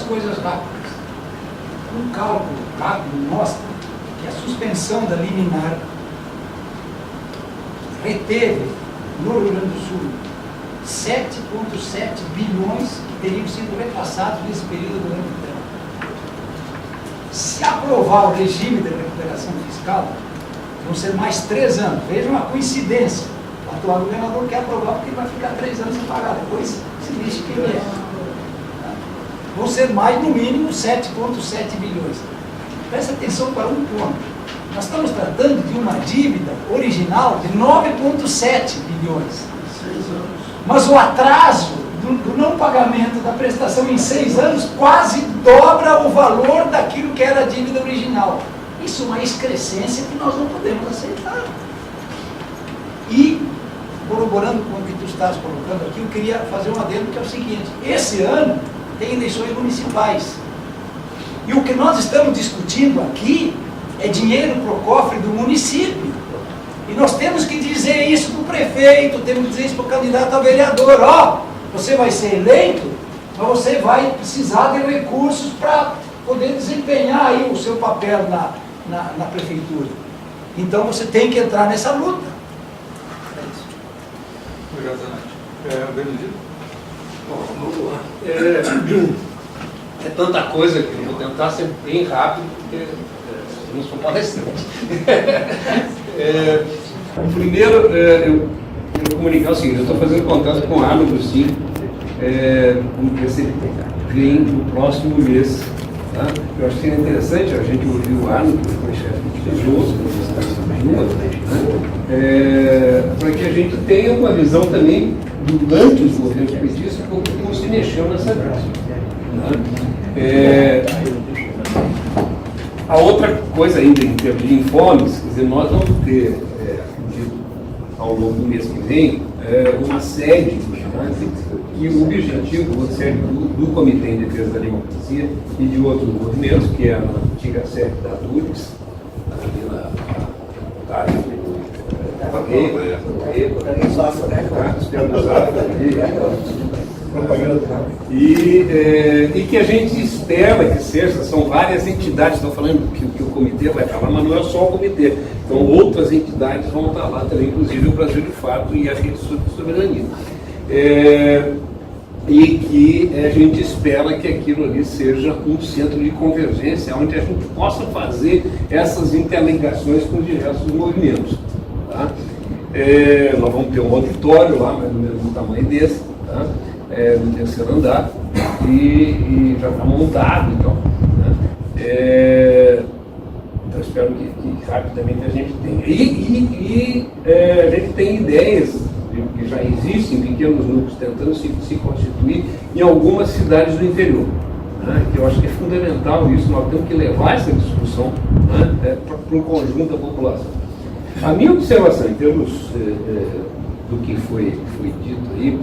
coisas rápidas. Um cálculo rápido mostra que a suspensão da liminar reteve no Rio Grande do Sul 7,7 bilhões que teriam sido repassados nesse período do ano tempo. Se aprovar o regime de recuperação fiscal, vão ser mais 3 anos. Veja uma coincidência. O atual governador quer aprovar porque ele vai ficar 3 anos sem pagar. Depois se diz quem é. Vão ser mais, no mínimo, 7,7 bilhões. Preste atenção para um ponto. Nós estamos tratando de uma dívida original de 9,7 bilhões. Mas o atraso do não pagamento da prestação em 6 anos quase dobra o valor daquilo que era a dívida original. Isso é uma excrescência que nós não podemos aceitar. E, corroborando com o que tu estás colocando aqui, eu queria fazer um adendo que é o seguinte: esse ano tem eleições municipais. E o que nós estamos discutindo aqui é dinheiro para o cofre do município. E nós temos que dizer isso para o prefeito, temos que dizer isso para o candidato a vereador. Ó, você vai ser eleito, mas você vai precisar de recursos para poder desempenhar aí o seu papel na prefeitura. Então você tem que entrar nessa luta. É isso. Obrigado, Zanatti. Benedito? Bom, vamos lá. É tanta coisa que eu vou tentar ser bem rápido, porque eu não sou palestrante. Primeiro, eu comunicar o seguinte: eu estou fazendo contato com o Arno Agostinho, vamos ver se ele vem no próximo mês. Tá? Eu acho que seria interessante a gente ouvir o Arno, que foi chefe de Joso, para que a gente tenha uma visão também durante os governos petistas, como se mexeu nessa crise. A outra coisa ainda em termos de informes, quer dizer, nós vamos ter, ao longo do mês que vem, uma sede e o objetivo do Comitê em Defesa da Democracia e de outros movimentos, que é a antiga sede da DURES, ali na e que a gente espera que seja, são várias entidades, estou falando que o comitê vai estar lá, mas não é só o comitê, então outras entidades vão estar lá também, inclusive o Brasil de Fato e a Rede de Soberania. E que a gente espera que aquilo ali seja um centro de convergência, onde a gente possa fazer essas interligações com diversos movimentos. Tá? Nós vamos ter um auditório lá, mais ou menos do tamanho desse, tá? No terceiro andar, e já está montado, então. Né? Então espero que rapidamente a gente tenha. E a gente tem ideias que já existem, pequenos núcleos tentando se constituir em algumas cidades do interior. Né? Que eu acho que é fundamental isso, nós temos que levar essa discussão, né, para o conjunto da população. A minha observação, em termos do que foi dito aí,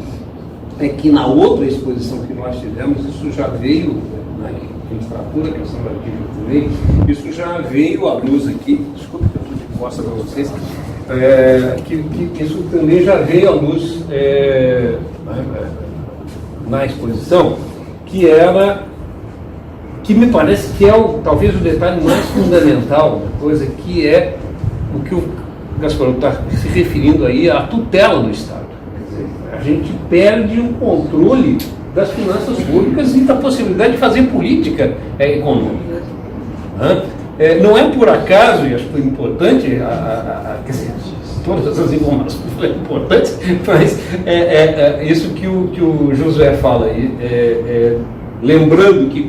é que na outra exposição que nós tivemos, isso já veio, na literatura, que é São Martinho também, isso já veio à luz aqui, desculpa que eu estou de costa para vocês, que isso também já veio à luz na exposição, que me parece que é talvez o detalhe mais fundamental da coisa, que é o que o Gasparotto está se referindo aí à tutela do Estado. Quer dizer, a gente perde o controle das finanças públicas e da possibilidade de fazer política econômica. Não é por acaso, e acho que foi importante, quer dizer, todas as informações foram importantes, mas isso que o Josué fala aí, lembrando que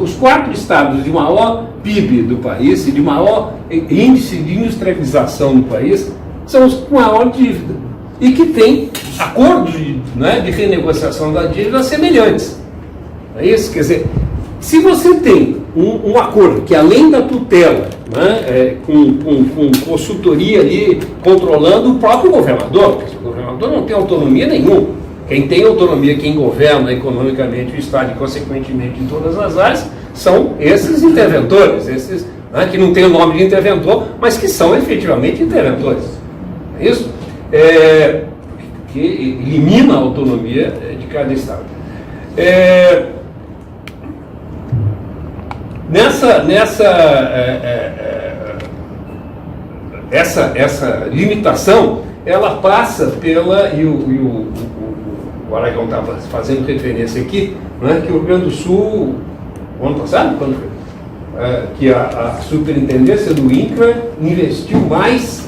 os 4 estados de maior PIB do país e de maior índice de industrialização no país são os com maior dívida e que têm acordos de renegociação da dívida semelhantes. Não é isso? Quer dizer, se você tem um acordo que, além da tutela, com consultoria ali controlando o próprio governador, porque o governador não tem autonomia nenhuma. Quem tem autonomia, quem governa economicamente o Estado e, consequentemente, em todas as áreas, são esses interventores, esses que não têm o nome de interventor, mas que são efetivamente interventores. É isso? Que elimina a autonomia de cada Estado. Essa limitação, ela passa pela, e o Aragão estava fazendo referência aqui, né, que o Rio Grande do Sul, ano passado, quando foi? Que a superintendência do INCRA investiu mais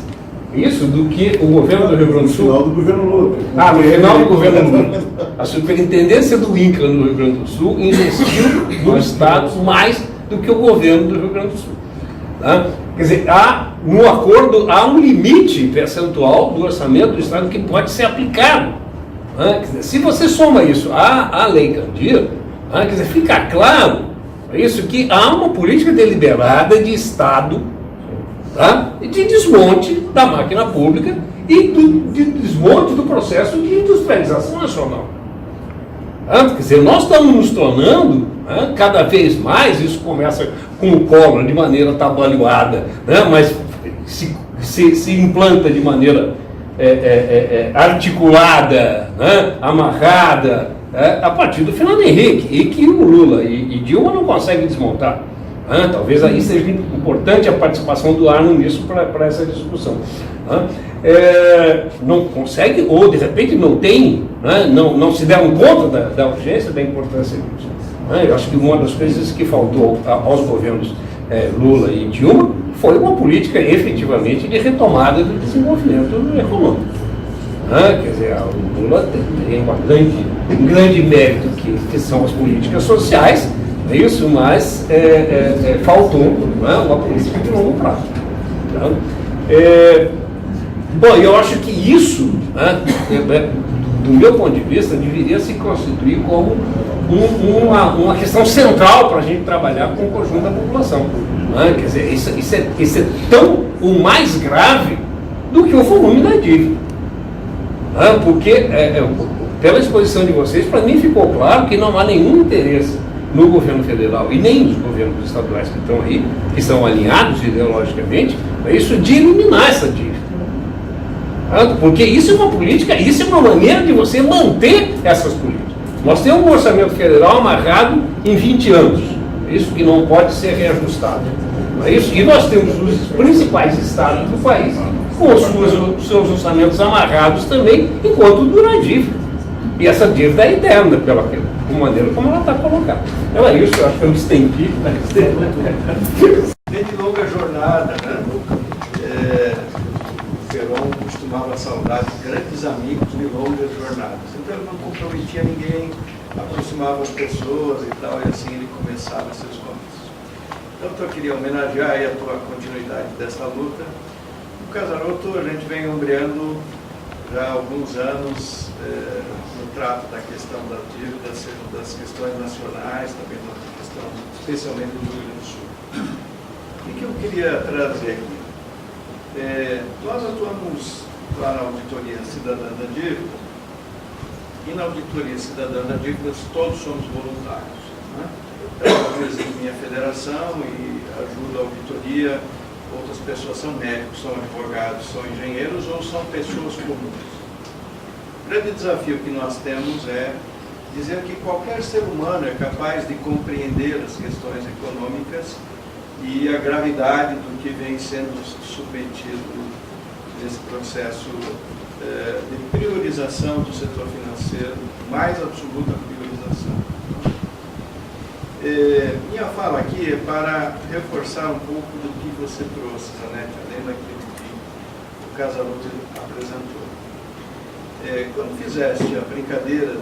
isso do que o governo do Rio Grande do Sul. No final do governo Lula. No final do governo Lula. A superintendência do INCRA no Rio Grande do Sul investiu no Estado mais do que o governo do Rio Grande do Sul. Tá? Quer dizer, no acordo há um limite percentual do orçamento do Estado que pode ser aplicado. Tá? Quer dizer, se você soma isso à Lei Candir, tá? Quer dizer, fica claro isso que há uma política deliberada de Estado, tá? De desmonte da máquina pública e de desmonte do processo de industrialização nacional. Tá? Quer dizer, nós estamos nos tornando, né, cada vez mais, isso começa com o Collor de maneira trabalhada, né, mas se implanta de maneira articulada, né, amarrada, a partir do Fernando Henrique, e que o Lula e Dilma não conseguem desmontar. Talvez aí seja importante a participação do Arno nisso para essa discussão. Não consegue, ou de repente não tem, né, não se deram conta da urgência, da importância disso. Eu acho que uma das coisas que faltou aos governos Lula e Dilma foi uma política efetivamente de retomada do desenvolvimento econômico. Quer dizer, o Lula tem um grande mérito que são as políticas sociais, é isso, mas faltou, né, uma política de longo prazo. Tá? Bom, eu acho que isso, né, do meu ponto de vista, deveria se constituir como uma questão central para a gente trabalhar com o conjunto da população. Né? Quer dizer, isso é tão ou mais grave do que o volume da dívida. Porque, pela exposição de vocês, para mim ficou claro que não há nenhum interesse no governo federal e nem nos governos estaduais que estão aí, que são alinhados ideologicamente, isso de eliminar essa dívida. Porque isso é uma política, isso é uma maneira de você manter essas políticas. Nós temos um orçamento federal amarrado em 20 anos, isso que não pode ser reajustado. E nós temos os principais estados do país com os seus orçamentos amarrados também, enquanto dura a dívida. E essa dívida é eterna, pela maneira como ela está colocada. Então é isso, eu acho que eu me estendi. Vem de longa jornada, né? O Perón costumava saudar grandes amigos de longas jornadas. Então ele não comprometia ninguém, aproximava as pessoas e tal, e assim ele começava seus comícios. Então eu queria homenagear aí a tua continuidade dessa luta. No Casaroto a gente vem ombreando já há alguns anos no trato da questão das dívidas, seja das questões nacionais, também da questão, especialmente do Rio Grande do Sul. O que eu queria trazer aqui? Nós atuamos lá na Auditoria Cidadã da Dívida, e na Auditoria Cidadã da Dívida todos somos voluntários. Né? Eu presido minha federação e ajudo a auditoria. Outras pessoas são médicos, são advogados, são engenheiros ou são pessoas comuns. O grande desafio que nós temos é dizer que qualquer ser humano é capaz de compreender as questões econômicas e a gravidade do que vem sendo submetido nesse processo de priorização do setor financeiro, mais absoluta priorização. Minha fala aqui é para reforçar um pouco do que você trouxe, Zanetti, além daquilo que o Casaroto apresentou. Quando fizeste a brincadeira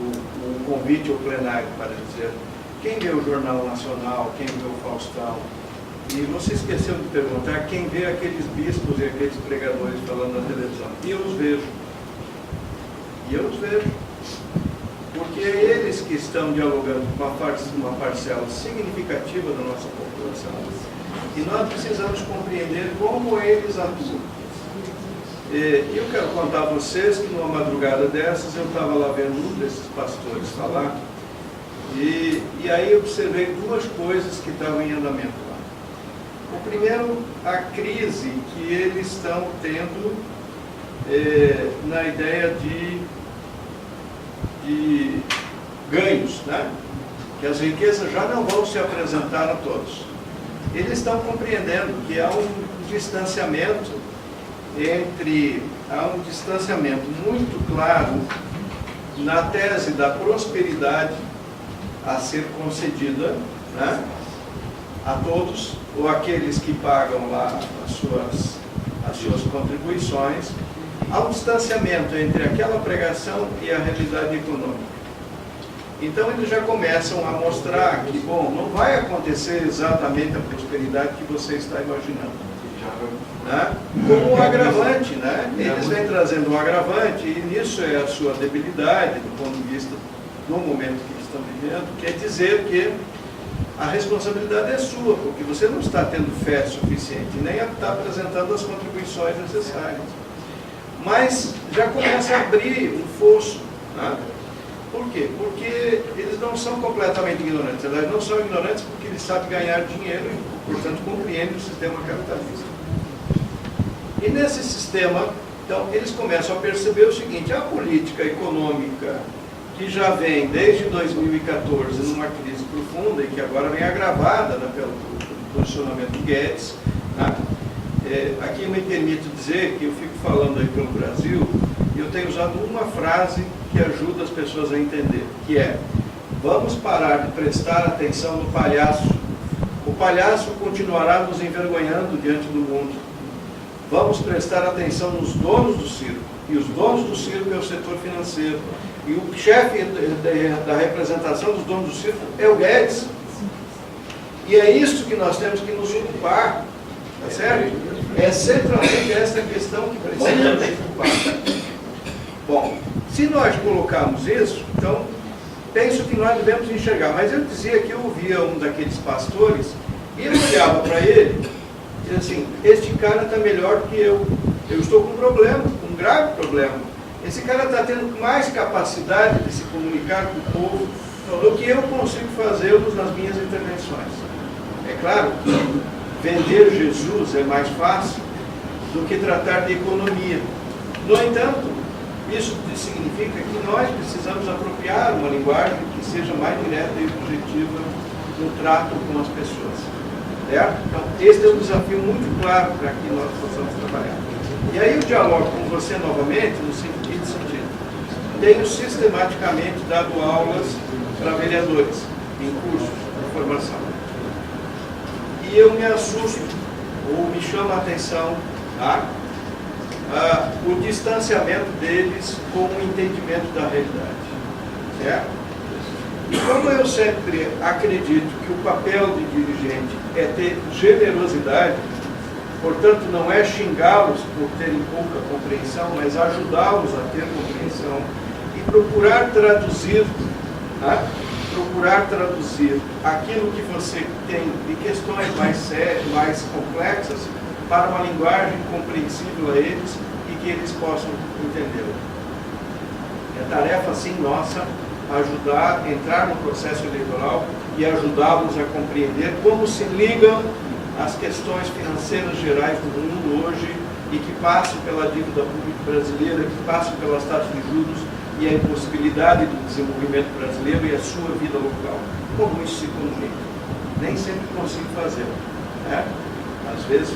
o convite ao plenário para dizer quem vê o Jornal Nacional, quem vê o Faustão, e você esqueceu de perguntar quem vê aqueles bispos e aqueles pregadores falando na televisão. E eu os vejo. Porque é eles que estão dialogando com uma parcela significativa da nossa população. E nós precisamos compreender como eles atuam. E eu quero contar a vocês que numa madrugada dessas eu estava lá vendo um desses pastores falar, e aí eu observei duas coisas que estavam em andamento lá. O primeiro, a crise que eles estão tendo na ideia de ganhos, né? Que as riquezas já não vão se apresentar a todos. Eles estão compreendendo que há um distanciamento muito claro na tese da prosperidade a ser concedida, né, a todos, ou aqueles que pagam lá as suas contribuições. Há um distanciamento entre aquela pregação e a realidade econômica. Então eles já começam a mostrar que, bom, não vai acontecer exatamente a prosperidade que você está imaginando, né? Como um agravante, né? Eles vêm trazendo um agravante, e nisso é a sua debilidade, do ponto de vista do momento que eles estão vivendo, quer dizer que a responsabilidade é sua, porque você não está tendo fé suficiente, nem está apresentando as contribuições necessárias. Mas já começa a abrir um fosso, né? Por quê? Porque eles não são completamente ignorantes. Eles não são ignorantes porque eles sabem ganhar dinheiro e, portanto, compreendem o sistema capitalista. E nesse sistema, então, eles começam a perceber o seguinte: a política econômica, que já vem desde 2014 numa crise profunda e que agora vem agravada, né, pelo posicionamento do Guedes, né? Aqui eu me permito dizer que eu fico falando aí pelo Brasil, e eu tenho usado uma frase que ajuda as pessoas a entender, que é: vamos parar de prestar atenção no palhaço. O palhaço continuará nos envergonhando diante do mundo. Vamos prestar atenção nos donos do circo. E os donos do circo é o setor financeiro. E o chefe da representação dos donos do circo é o Guedes. E é isso que nós temos que nos ocupar, tá certo? É centralmente essa questão que precisa nos ocupar. Bom, se nós colocarmos isso, então, penso que nós devemos enxergar. Mas eu dizia que eu ouvia um daqueles pastores, e eu olhava para ele, e dizia assim: este cara está melhor que eu. Eu estou com um problema, um grave problema. Esse cara está tendo mais capacidade de se comunicar com o povo do que eu consigo fazê-lo nas minhas intervenções. É claro que vender Jesus é mais fácil do que tratar de economia. No entanto, isso significa que nós precisamos apropriar uma linguagem que seja mais direta e objetiva no trato com as pessoas. Certo? Então, este é um desafio muito claro para que nós possamos trabalhar. E aí eu dialogo com você novamente no seguinte sentido: tenho sistematicamente dado aulas para vereadores em cursos de formação. E eu me assusto, ou me chama a atenção, tá? O distanciamento deles com o entendimento da realidade. Certo? E como eu sempre acredito que o papel de dirigente é ter generosidade, portanto não é xingá-los por terem pouca compreensão, mas ajudá-los a ter compreensão e procurar traduzir, né? Procurar traduzir aquilo que você tem de questões mais sérias, mais complexas, para uma linguagem compreensível a eles e que eles possam entendê-la. É tarefa, sim, nossa, ajudar, entrar no processo eleitoral e ajudá-los a compreender como se ligam as questões financeiras gerais do mundo hoje e que passam pela dívida pública brasileira, que passam pelas taxas de juros e a impossibilidade do desenvolvimento brasileiro e a sua vida local. Como isso se comunica? Nem sempre consigo fazer, né? Às vezes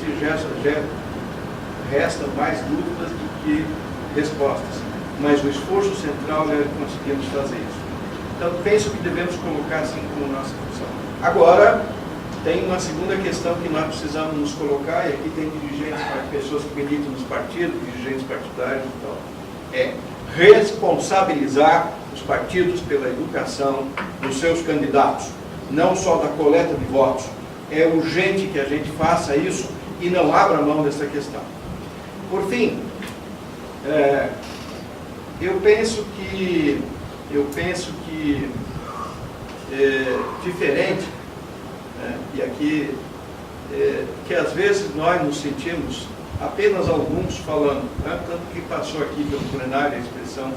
restam mais dúvidas do que respostas, mas o esforço central é conseguirmos fazer isso. Então, penso que devemos colocar assim como nossa função. Agora, tem uma segunda questão que nós precisamos nos colocar, e aqui tem dirigentes, pessoas que militam nos partidos, dirigentes partidários e tal, é responsabilizar os partidos pela educação dos seus candidatos, não só da coleta de votos. É urgente que a gente faça isso e não abra mão dessa questão. Por fim, eu penso que diferente, e aqui, que às vezes nós nos sentimos, apenas alguns falando, né, tanto que passou aqui pelo plenário a expressão,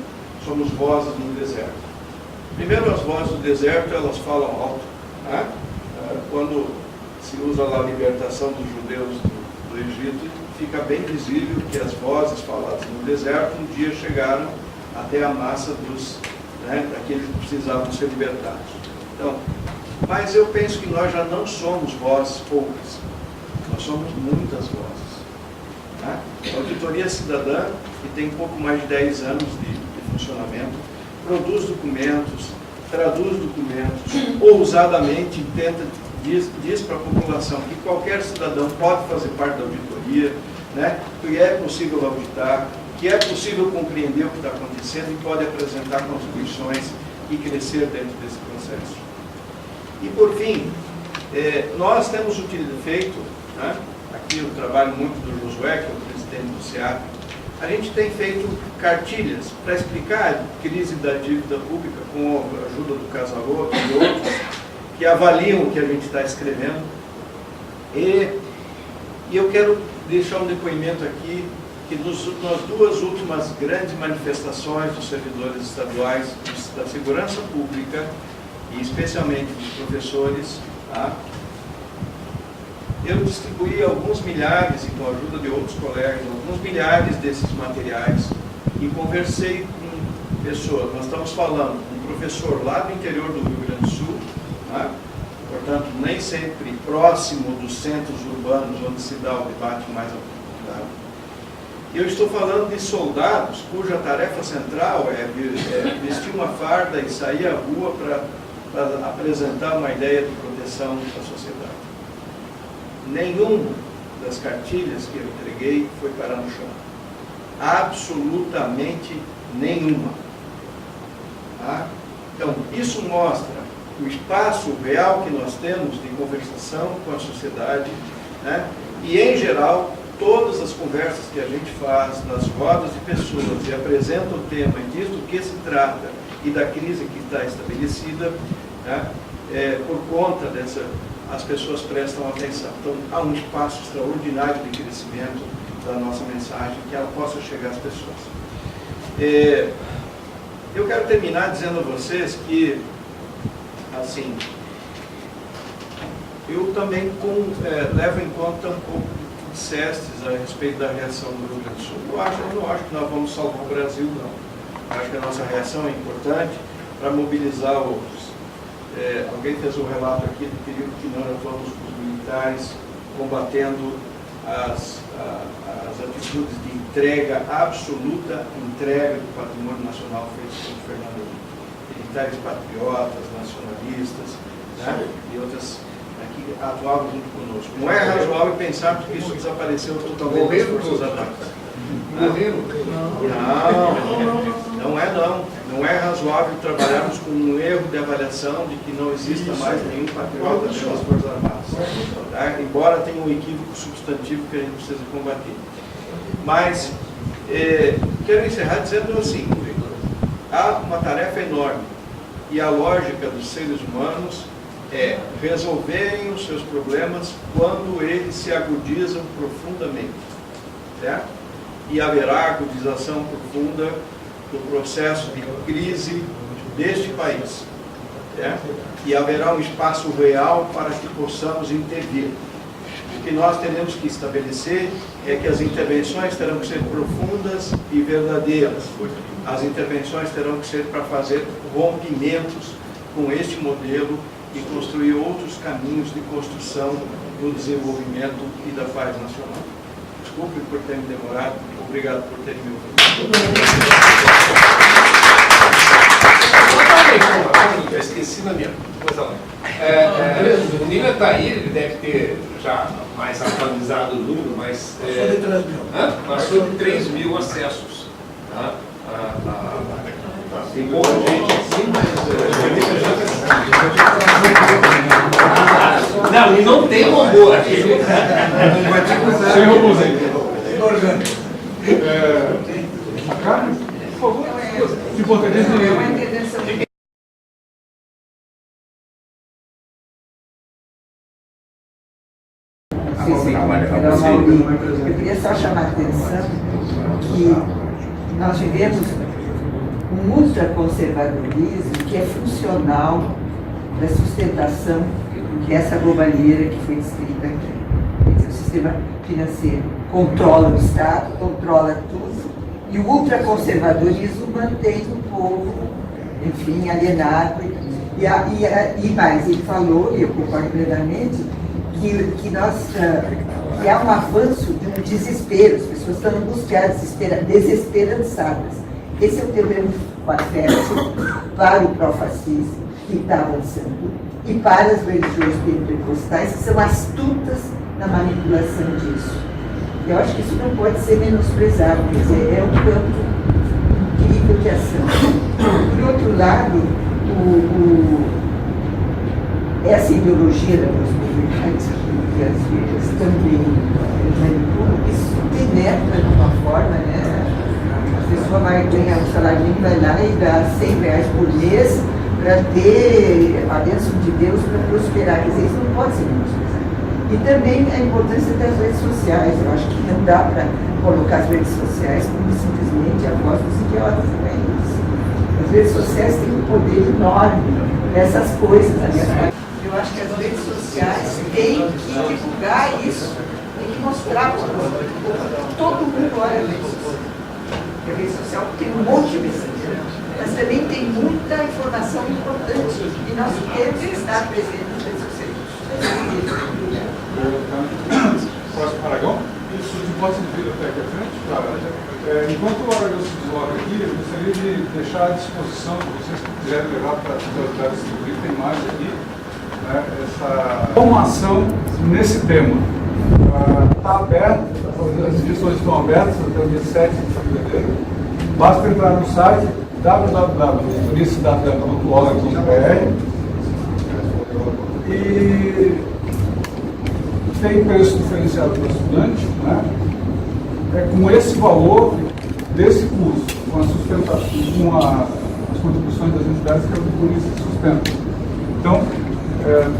somos vozes no deserto. Primeiro, as vozes do deserto, elas falam alto, né? Quando se usa lá a libertação dos judeus do Egito, fica bem visível que as vozes faladas no deserto um dia chegaram até a massa dos né, daqueles que precisavam ser libertados. Então, mas eu penso que nós já não somos vozes poucas, nós somos muitas vozes. Né? A Auditoria Cidadã, que tem pouco mais de 10 anos de funcionamento, produz documentos, traduz documentos, ousadamente diz para a população que qualquer cidadão pode fazer parte da auditoria, né? Que é possível auditar, que é possível compreender o que está acontecendo e pode apresentar contribuições e crescer dentro desse processo. E, por fim, nós temos feito, né? Aqui eu trabalho muito do Josué, que é o presidente do SEAP, a gente tem feito cartilhas para explicar a crise da dívida pública com a ajuda do Casalotto e outros que avaliam o que a gente está escrevendo. E eu quero deixar um depoimento aqui que nas duas últimas grandes manifestações dos servidores estaduais da segurança pública, e especialmente dos professores, tá? Eu distribuí alguns milhares, e com a ajuda de outros colegas, alguns milhares desses materiais e conversei com pessoas. Nós estamos falando com um professor lá do interior do Rio Grande do Sul, tá? Portanto, nem sempre próximo dos centros urbanos onde se dá o debate mais aprofundado. E eu estou falando de soldados cuja tarefa central é vestir uma farda e sair à rua para apresentar uma ideia de proteção da sociedade. Nenhuma das cartilhas que eu entreguei foi parar no chão. Absolutamente nenhuma. Tá? Então, isso mostra o espaço real que nós temos de conversação com a sociedade, né? E, em geral, todas as conversas que a gente faz nas rodas de pessoas e apresenta o tema e diz do que se trata e da crise que está estabelecida, né? Por conta dessa, as pessoas prestam atenção. Então, há um espaço extraordinário de crescimento da nossa mensagem, que ela possa chegar às pessoas. Eu quero terminar dizendo a vocês que, assim, eu também levo em conta um pouco do que dissestes a respeito da reação do Rio Grande do Sul. Eu não acho que nós vamos salvar o Brasil, não. Eu acho que a nossa reação é importante para mobilizar outros. Alguém fez um relato aqui do período que nós atuamos com os militares, combatendo as atitudes de entrega, absoluta entrega do patrimônio nacional feito pelo Fernando Henrique. Militares patriotas, nacionalistas, né? E outras que atuavam junto conosco. Não é razoável pensar que isso desapareceu totalmente das Forças Armadas. Não é não. Não é razoável trabalharmos com um erro de avaliação de que não exista mais nenhum patriota dentro das Forças Armadas. Tá? Embora tenha um equívoco substantivo que a gente precisa combater. Mas, quero encerrar dizendo assim, há uma tarefa enorme e a lógica dos seres humanos é resolverem os seus problemas quando eles se agudizam profundamente. Certo? E haverá agudização profunda do processo de crise deste país. Certo? E haverá um espaço real para que possamos intervir. O que nós teremos que estabelecer é que as intervenções terão que ser profundas e verdadeiras. As intervenções terão que ser para fazer rompimentos com este modelo e construir outros caminhos de construção do desenvolvimento e da paz nacional. Desculpe por ter me demorado, obrigado por ter me ouvido. Eu esqueci na minha. O Nila está aí, ele deve ter já mais atualizado o número, mas passou de 3 mil acessos. Tá? Tem pouca gente assim, mas não, e não tem robô aqui. Sem robôs aí. Por favor, se importante Eu queria só chamar a atenção que nós vivemos um ultraconservadorismo que é funcional da sustentação que é essa globalheira que foi descrita aqui. O sistema financeiro controla o Estado, controla tudo, e o ultraconservadorismo mantém o povo enfim, alienado. E mais, ele falou, e eu concordo plenamente, que há um avanço de um desespero, as pessoas estão angustiadas, desesperançadas. Esse é o terreno fértil para o pró-fascismo, que está avançando, e para as religiões pentecostais, que são astutas na manipulação disso. Eu acho que isso não pode ser menosprezado, quer dizer, é um campo incrível de ação. Por outro lado, essa ideologia da prosperidade, que as igrejas também manipulam, isso penetra de uma forma, né? A pessoa vai ganhar um salário mínimo, vai lá e dá R$100 por mês para ter a bênção de Deus para prosperar. Quer dizer, isso não pode ser menosprezado. E também a importância das redes sociais. Eu acho que não dá para colocar as redes sociais como simplesmente a voz dos idiotas. Não é isso. As redes sociais têm um poder enorme nessas coisas. Né? Eu acho que as redes sociais têm que divulgar isso, têm que mostrar para todo mundo olha a rede social. A rede social tem um monte de mensagem, mas também tem muita informação importante e nós temos que estar presentes nas redes sociais. Próximo Aragão. Isso pode ser feito até aqui à frente? Claro. Enquanto o Aragão se desloca aqui, eu gostaria de deixar à disposição de vocês que quiserem levar para as autoridades distribuir, tem mais aqui, né, uma ação nesse tema. Está aberto, as inscrições estão abertas até o dia 7 de fevereiro. Basta entrar no site www.org.br e tem preço diferenciado para o estudante, né? É com esse valor desse curso, com a sustentação, com as contribuições das entidades que a Cultura se sustenta. Então,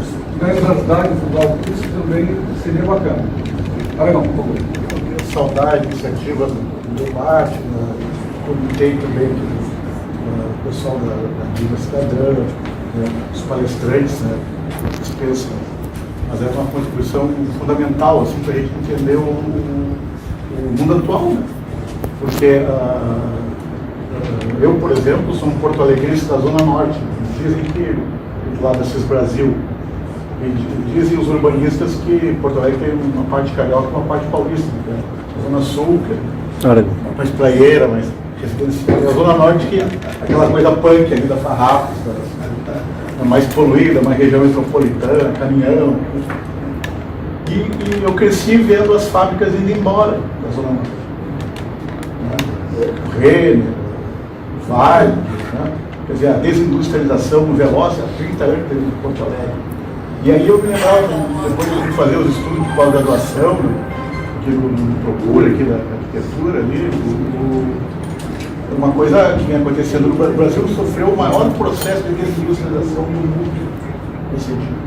se puderem ajudar a divulgar o curso também seria bacana. Aragão, por favor. Saudar a iniciativa do debate, comitê também do pessoal da Liga Cidadã, né, os palestrantes, né, dispensa. Mas é uma contribuição fundamental assim, para a gente entender o mundo atual. Né? Porque eu, por exemplo, sou um porto-alegrense da Zona Norte. Dizem que, do lado da CIS Brasil, e dizem os urbanistas que Porto Alegre tem uma parte carioca e uma parte paulista. Né? A Zona Sul, que é uma parte praieira, mas residencial. A Zona Norte, que é aquela coisa punk ali da Farrapos, a mais poluída, uma região metropolitana, caminhão. E eu cresci vendo as fábricas indo embora da Zona Norte. Né? O Renner, o Vale, né? Quer dizer, a desindustrialização veloz há 30 anos em Porto Alegre. E aí eu me lembrava, depois de fazer os estudos de pós-graduação, aqui no Procura, aqui da arquitetura, ali, uma coisa que vinha acontecendo no Brasil. O Brasil sofreu o maior processo de desindustrialização do mundo recentemente.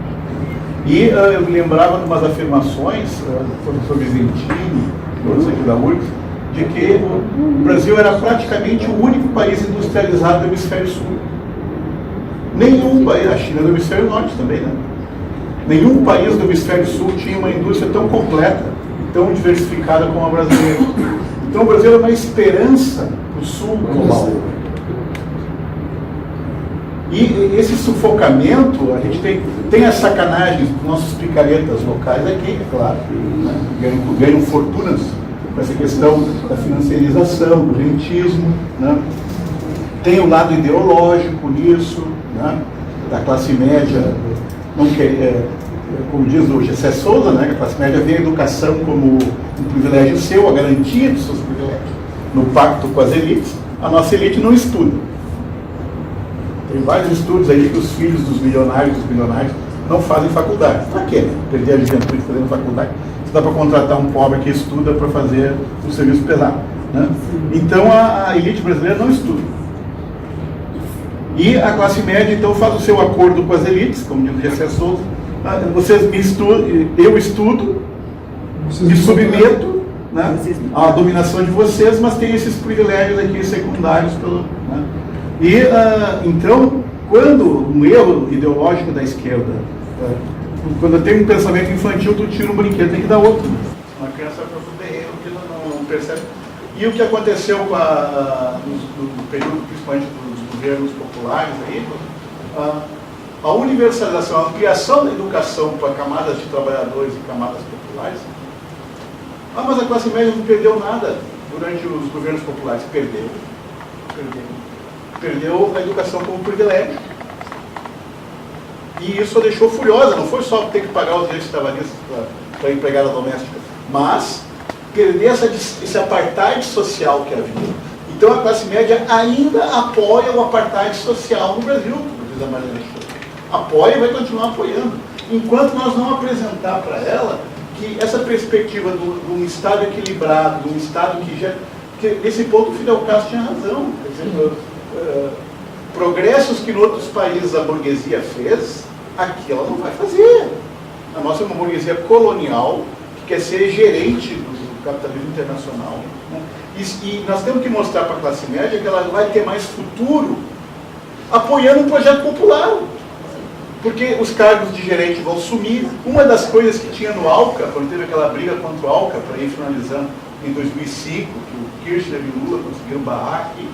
E eu me lembrava de umas afirmações do professor Vicentini, outros aqui da URGS, de que o Brasil era praticamente o único país industrializado do hemisfério sul. Nenhum país, a China do hemisfério norte também, né? Nenhum país do hemisfério sul tinha uma indústria tão completa, tão diversificada como a brasileira. Então o Brasil é uma esperança para o sul global. E esse sufocamento, a gente tem as sacanagens dos nossos picaretas locais aqui, é claro, né? ganham fortunas com essa questão da financiarização, do rentismo, né? Tem o lado ideológico nisso, né? Da classe média, não quer, como diz o Gessé Souza, né? Que a classe média vê a educação como um privilégio seu, a garantia dos seus privilégios, no pacto com as elites. A nossa elite não estuda. Tem vários estudos aí que os filhos dos milionários não fazem faculdade. Para quê? Perder a juventude fazendo faculdade. Se dá para contratar um pobre que estuda para fazer um serviço pesado. Né? Então a elite brasileira não estuda. E a classe média, então, faz o seu acordo com as elites, como diz o Gessé Souza. Vocês me estudam, eu estudo, me submeto, né, à dominação de vocês, mas tem esses privilégios aqui secundários. Né? E, então, quando um erro ideológico da esquerda, quando tem um pensamento infantil, tu tira um brinquedo, tem que dar outro. Uma criança vai para o terreno que não percebe. E o que aconteceu no período, principalmente dos governos populares aí, a universalização, a ampliação da educação para camadas de trabalhadores e camadas populares. Mas a classe média não perdeu nada durante os governos populares. Perdeu a educação como privilégio. E isso a deixou furiosa. Não foi só ter que pagar os direitos trabalhistas para empregada doméstica, mas perder esse apartheid social que havia. Então a classe média ainda apoia o apartheid social no Brasil, como diz a Mariana Schultz. Apoia e vai continuar apoiando. Enquanto nós não apresentar para ela que essa perspectiva de um Estado equilibrado, de um Estado que já... Que nesse ponto o Fidel Castro tinha razão. Quer dizer, progressos que em outros países a burguesia fez, aqui ela não vai fazer. A nossa é uma burguesia colonial que quer ser gerente do capitalismo internacional. Né? E nós temos que mostrar para a classe média que ela vai ter mais futuro apoiando um projeto popular. Porque os cargos de gerente vão sumir. Uma das coisas que tinha no ALCA, quando teve aquela briga contra o ALCA, para ir finalizando em 2005, que o Kirchner e o Lula conseguiram barrar aqui,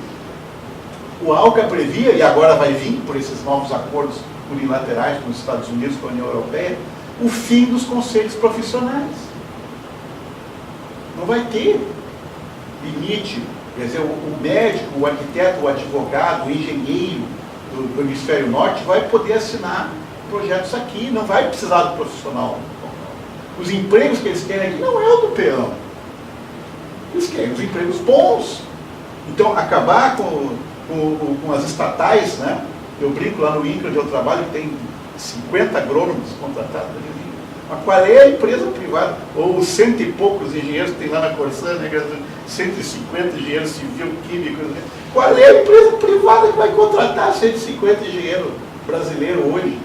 o ALCA previa, e agora vai vir por esses novos acordos unilaterais com os Estados Unidos, com a União Europeia, o fim dos conselhos profissionais. Não vai ter limite. Quer dizer, o médico, o arquiteto, o advogado, o engenheiro do hemisfério norte vai poder assinar projetos aqui, não vai precisar do profissional. Os empregos que eles querem aqui não é o do peão. Eles querem os empregos bons. Então, acabar com as estatais, né? Eu brinco lá no INCRA, onde eu trabalho, que tem 50 agrônomos contratados. Mas qual é a empresa privada? Ou os 100 e poucos engenheiros que tem lá na Corsã, né? 150 engenheiros civil, químicos. Né? Qual é a empresa privada que vai contratar 150 engenheiros brasileiros hoje,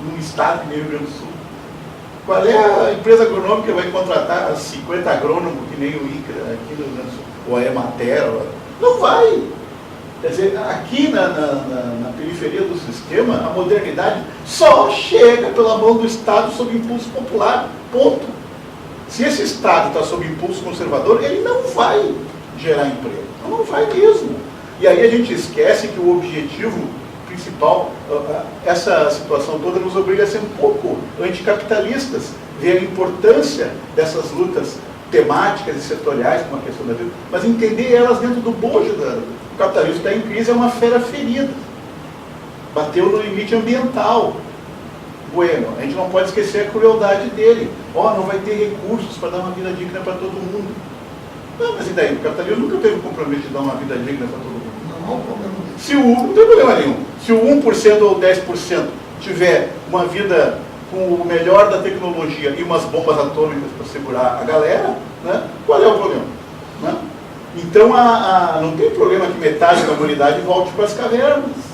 num estado que nem o Rio Grande do Sul? Qual é a empresa agronômica que vai contratar 50 agrônomos que nem o INCRA aqui no Rio Grande do Sul? Ou a Emater? Não vai! Quer dizer, aqui na periferia do sistema, a modernidade só chega pela mão do Estado sob impulso popular. Ponto. Se esse Estado está sob impulso conservador, ele não vai gerar emprego. Não vai mesmo. E aí a gente esquece que o objetivo principal, essa situação toda nos obriga a ser um pouco anticapitalistas, ver a importância dessas lutas temáticas e setoriais, como a questão da vida, mas entender elas dentro do bojo do capitalismo que está em crise. É uma fera ferida. Bateu no limite ambiental. Bueno, a gente não pode esquecer a crueldade dele. Não vai ter recursos para dar uma vida digna para todo mundo. Não, mas e daí? O capitalismo nunca teve o compromisso de dar uma vida digna para todo mundo. Não tem problema nenhum. Se o 1% ou 10% tiver uma vida com o melhor da tecnologia e umas bombas atômicas para segurar a galera, né? Qual é o problema? Né? Então, não tem problema que metade da humanidade volte para as cavernas.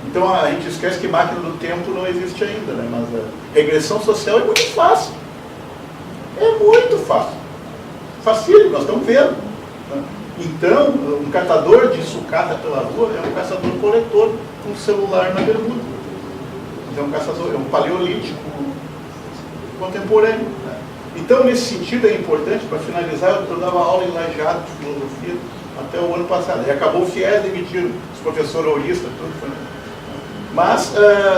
Então, a gente esquece que máquina do tempo não existe ainda, né? Mas a regressão social é muito fácil. É muito fácil. Facílimo, nós estamos vendo. Né? Então, um catador de sucata pela rua é um caçador-coletor com um celular na bermuda. É um caçador, é um paleolítico contemporâneo. Né? Então, nesse sentido, é importante, para finalizar, eu dava aula em Lajeado de filosofia até o ano passado. E acabou o FIES demitindo os professores auristas, tudo. Mas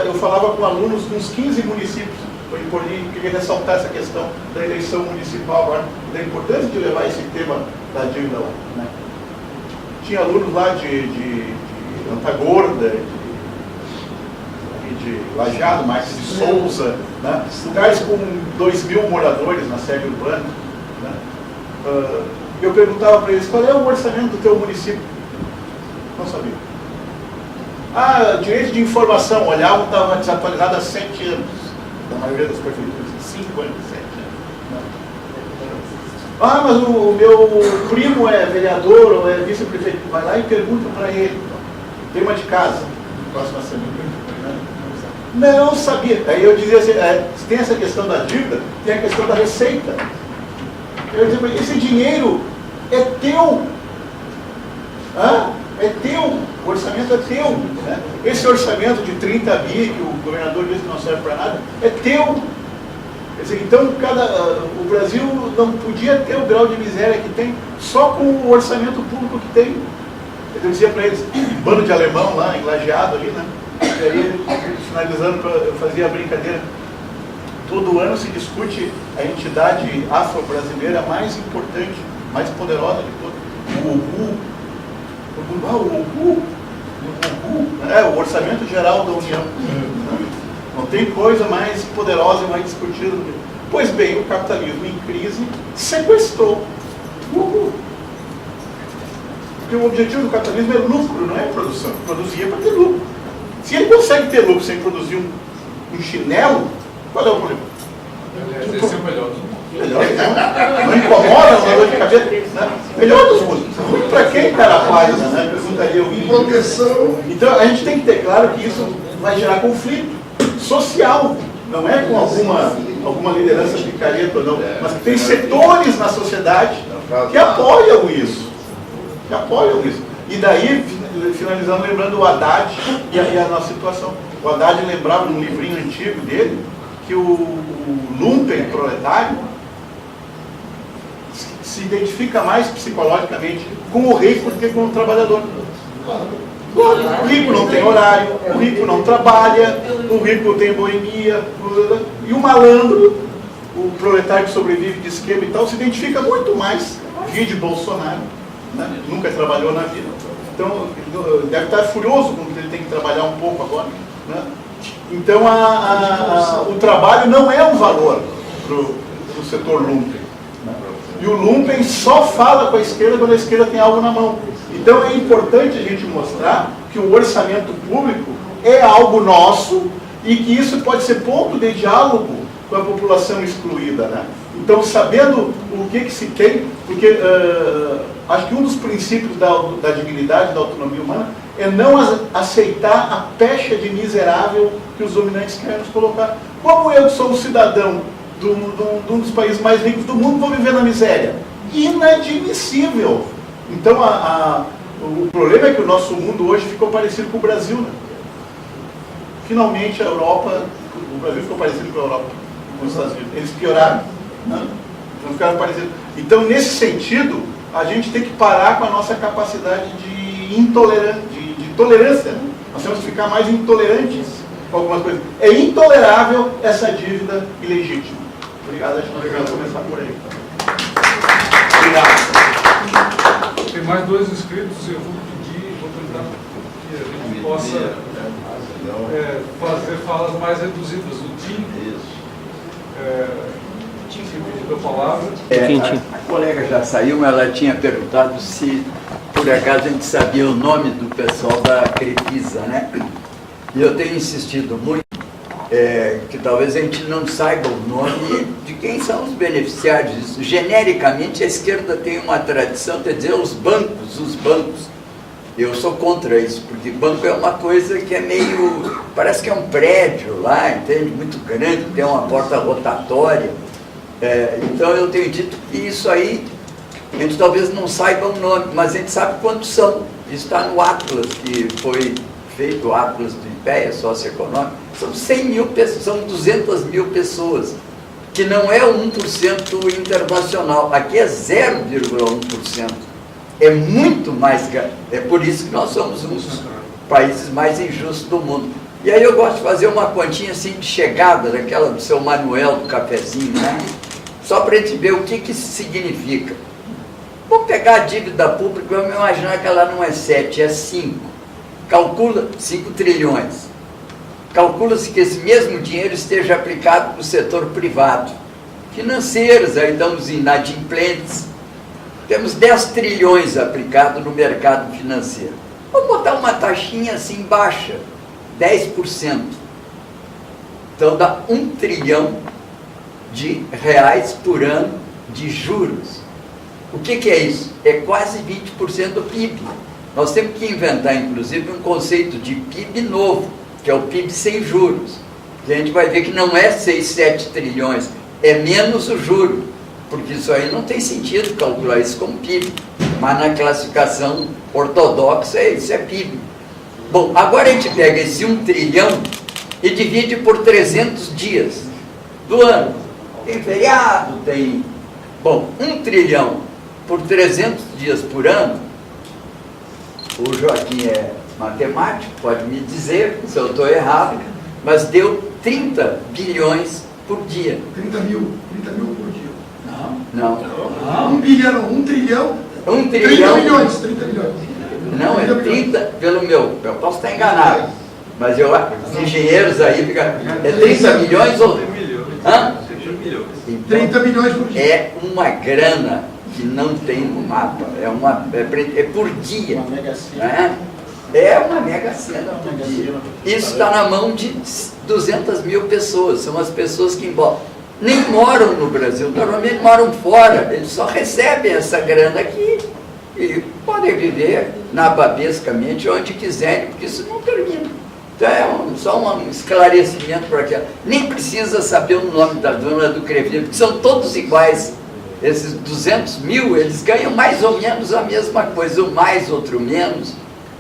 eu falava com alunos de uns 15 municípios. Eu queria ressaltar essa questão da eleição municipal agora, da importância de levar esse tema da dívida lá. Né? Tinha alunos lá de Antagorda, de Lajeado, Marques de Souza, né? Lugares com 2.000 moradores na sede urbana. Né? Eu perguntava para eles, qual é o orçamento do teu município? Não sabia. Direito de informação, olhavam, estava desatualizado há 7 anos, da maioria das prefeituras, 5 anos, 7 anos. Mas o meu primo é vereador ou é vice-prefeito, vai lá e pergunta para ele. Tem uma de casa, próxima semana. Não sabia. Aí eu dizia assim, se tem essa questão da dívida, tem a questão da receita. Eu dizia, esse dinheiro é teu. É teu. O orçamento é teu. Né? Esse orçamento de 30 bi, que o governador disse que não serve para nada, é teu. Quer dizer, então, o Brasil não podia ter o grau de miséria que tem só com o orçamento público que tem. Eu dizia para eles, bando de alemão lá, enlajeado ali, né? E aí, finalizando, eu fazia a brincadeira. Todo ano se discute a entidade afro-brasileira mais importante, mais poderosa de todas. O Orçamento Geral da União. Não tem coisa mais poderosa e mais discutida do que... Pois bem, o capitalismo em crise sequestrou. Porque o objetivo do capitalismo é lucro, não é produção. Produzir para ter lucro. Se ele consegue ter lucro sem produzir um chinelo, qual é o problema? Esse é o melhor dos mundos. Melhor, não incomoda, não dá dor de cabeça. Né? Melhor dos mundos. Ruim para quem, cara, faz, né? Perguntaria o proteção. Então a gente tem que ter claro que isso vai gerar conflito social. Não é com alguma liderança picareta ou não, mas que tem setores na sociedade que apoiam isso. E daí, finalizando, lembrando o Haddad e a nossa situação. O Haddad lembrava num livrinho antigo dele que o lumpen proletário se identifica mais psicologicamente com o rico do que com o trabalhador. O rico não tem horário, o rico não trabalha, o rico tem boemia, e o malandro, o proletário que sobrevive de esquema e tal, se identifica muito mais, via de Bolsonaro, né? Nunca trabalhou na vida. Então, deve estar furioso com que ele tem que trabalhar um pouco agora. Né? Então, o trabalho não é um valor para o setor lumpen. Né? E o lumpen só fala com a esquerda quando a esquerda tem algo na mão. Então, é importante a gente mostrar que o orçamento público é algo nosso e que isso pode ser ponto de diálogo com a população excluída. Né? Então, sabendo o que se tem, porque acho que um dos princípios da dignidade, da autonomia humana, é não aceitar a pecha de miserável que os dominantes querem nos colocar. Como eu, que sou um cidadão de um dos países mais ricos do mundo, vou viver na miséria? Inadmissível! Então, o problema é que o nosso mundo hoje ficou parecido com o Brasil. Né? Finalmente, o Brasil ficou parecido com a Europa, com os Estados Unidos. Eles pioraram. Né? Não ficaram parecidos. Então, nesse sentido, a gente tem que parar com a nossa capacidade de tolerância. Né? Nós temos que ficar mais intolerantes com algumas coisas. É intolerável essa dívida ilegítima. Obrigado, acho que nós vamos começar por aí. Obrigado. Tem mais 2 inscritos, eu vou tentar que a gente possa fazer falas mais reduzidas. O Tim, que pediu a palavra. A colega já saiu, mas ela tinha perguntado se, por acaso, a gente sabia o nome do pessoal da Crefisa, né? E eu tenho insistido muito que talvez a gente não saiba o nome de quem são os beneficiários disso. Genericamente, a esquerda tem uma tradição de dizer os bancos. Eu sou contra isso, porque banco é uma coisa que é meio... Parece que é um prédio lá, entende? Muito grande, tem uma porta rotatória. Então eu tenho dito que isso aí, a gente talvez não saiba o nome, mas a gente sabe quantos são. Isso está no Atlas, que foi feito, o Atlas do IPEA, socioeconômico. São 100 mil pessoas, são 200 mil pessoas, que não é 1% internacional. Aqui é 0,1%. É muito mais... É por isso que nós somos um dos países mais injustos do mundo. E aí eu gosto de fazer uma continha assim de chegada, daquela do seu Manuel do cafezinho, né? Só para a gente ver o que isso significa. Vamos pegar a dívida pública, vamos imaginar que ela não é 7, é 5. Calcula 5 trilhões. Calcula-se que esse mesmo dinheiro esteja aplicado para o setor privado. Financeiros, aí estamos inadimplentes. Temos 10 trilhões aplicados no mercado financeiro. Vamos botar uma taxinha assim baixa, 10%. Então dá 1 trilhão de reais por ano de juros. O que é isso? É quase 20% do PIB. Nós temos que inventar, inclusive, um conceito de PIB novo, que é o PIB sem juros. E a gente vai ver que não é 6, 7 trilhões, é menos o juro, porque isso aí não tem sentido calcular isso como PIB. Mas na classificação ortodoxa, isso é PIB. Bom, agora a gente pega esse 1 trilhão e divide por 300 dias do ano. Tem feriado, tem... Bom, 1 trilhão por 300 dias por ano o Joaquim é matemático, pode me dizer se eu estou errado, mas deu 30 bilhões por dia. 30 mil por dia. Não. 1 bilhão, 1 trilhão. 1 30 trilhão. milhões, 30 milhões. Não, é 30 pelo meu. Eu posso estar enganado. Mas os engenheiros aí ficam. É 30 milhões ou. Hã? 30 milhões por dia. É uma grana que não tem no mapa. É por dia. Né? É uma mega cena por dia. Isso está na mão de 200 mil pessoas. São as pessoas que nem moram no Brasil, normalmente moram fora. Eles só recebem essa grana aqui e podem viver nababescamente onde quiserem, porque isso não termina. Então é só um esclarecimento para aquela. Nem precisa saber o nome da dona do Crefisa, porque são todos iguais. Esses 200 mil, eles ganham mais ou menos a mesma coisa, um mais, outro menos,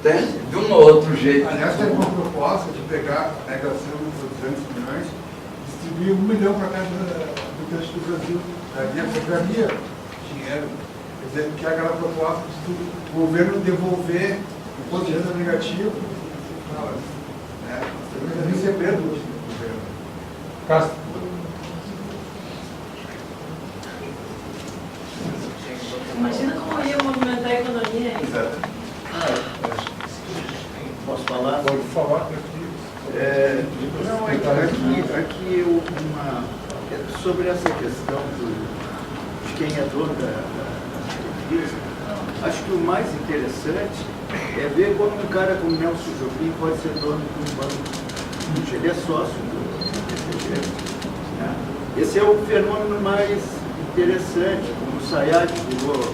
né? De um ou outro jeito. Aliás, teve uma proposta de pegar a Mega Sena por 200 milhões, distribuir 1 milhão para cada habitante do Brasil. Daria, sobraria dinheiro. Quer dizer, que é aquela proposta de o governo devolver o imposto de renda negativo. Né? Receber do governo. Castro. Imagina como ia movimentar a economia aí. Exato. Posso falar? Pode falar, Não, aqui sobre essa questão de quem é dono da empresa, acho que o mais interessante é ver como um cara como Nelson Jobim pode ser dono de um banco. Ele é sócio do BTG. Esse é o fenômeno mais interessante, como o Sayad virou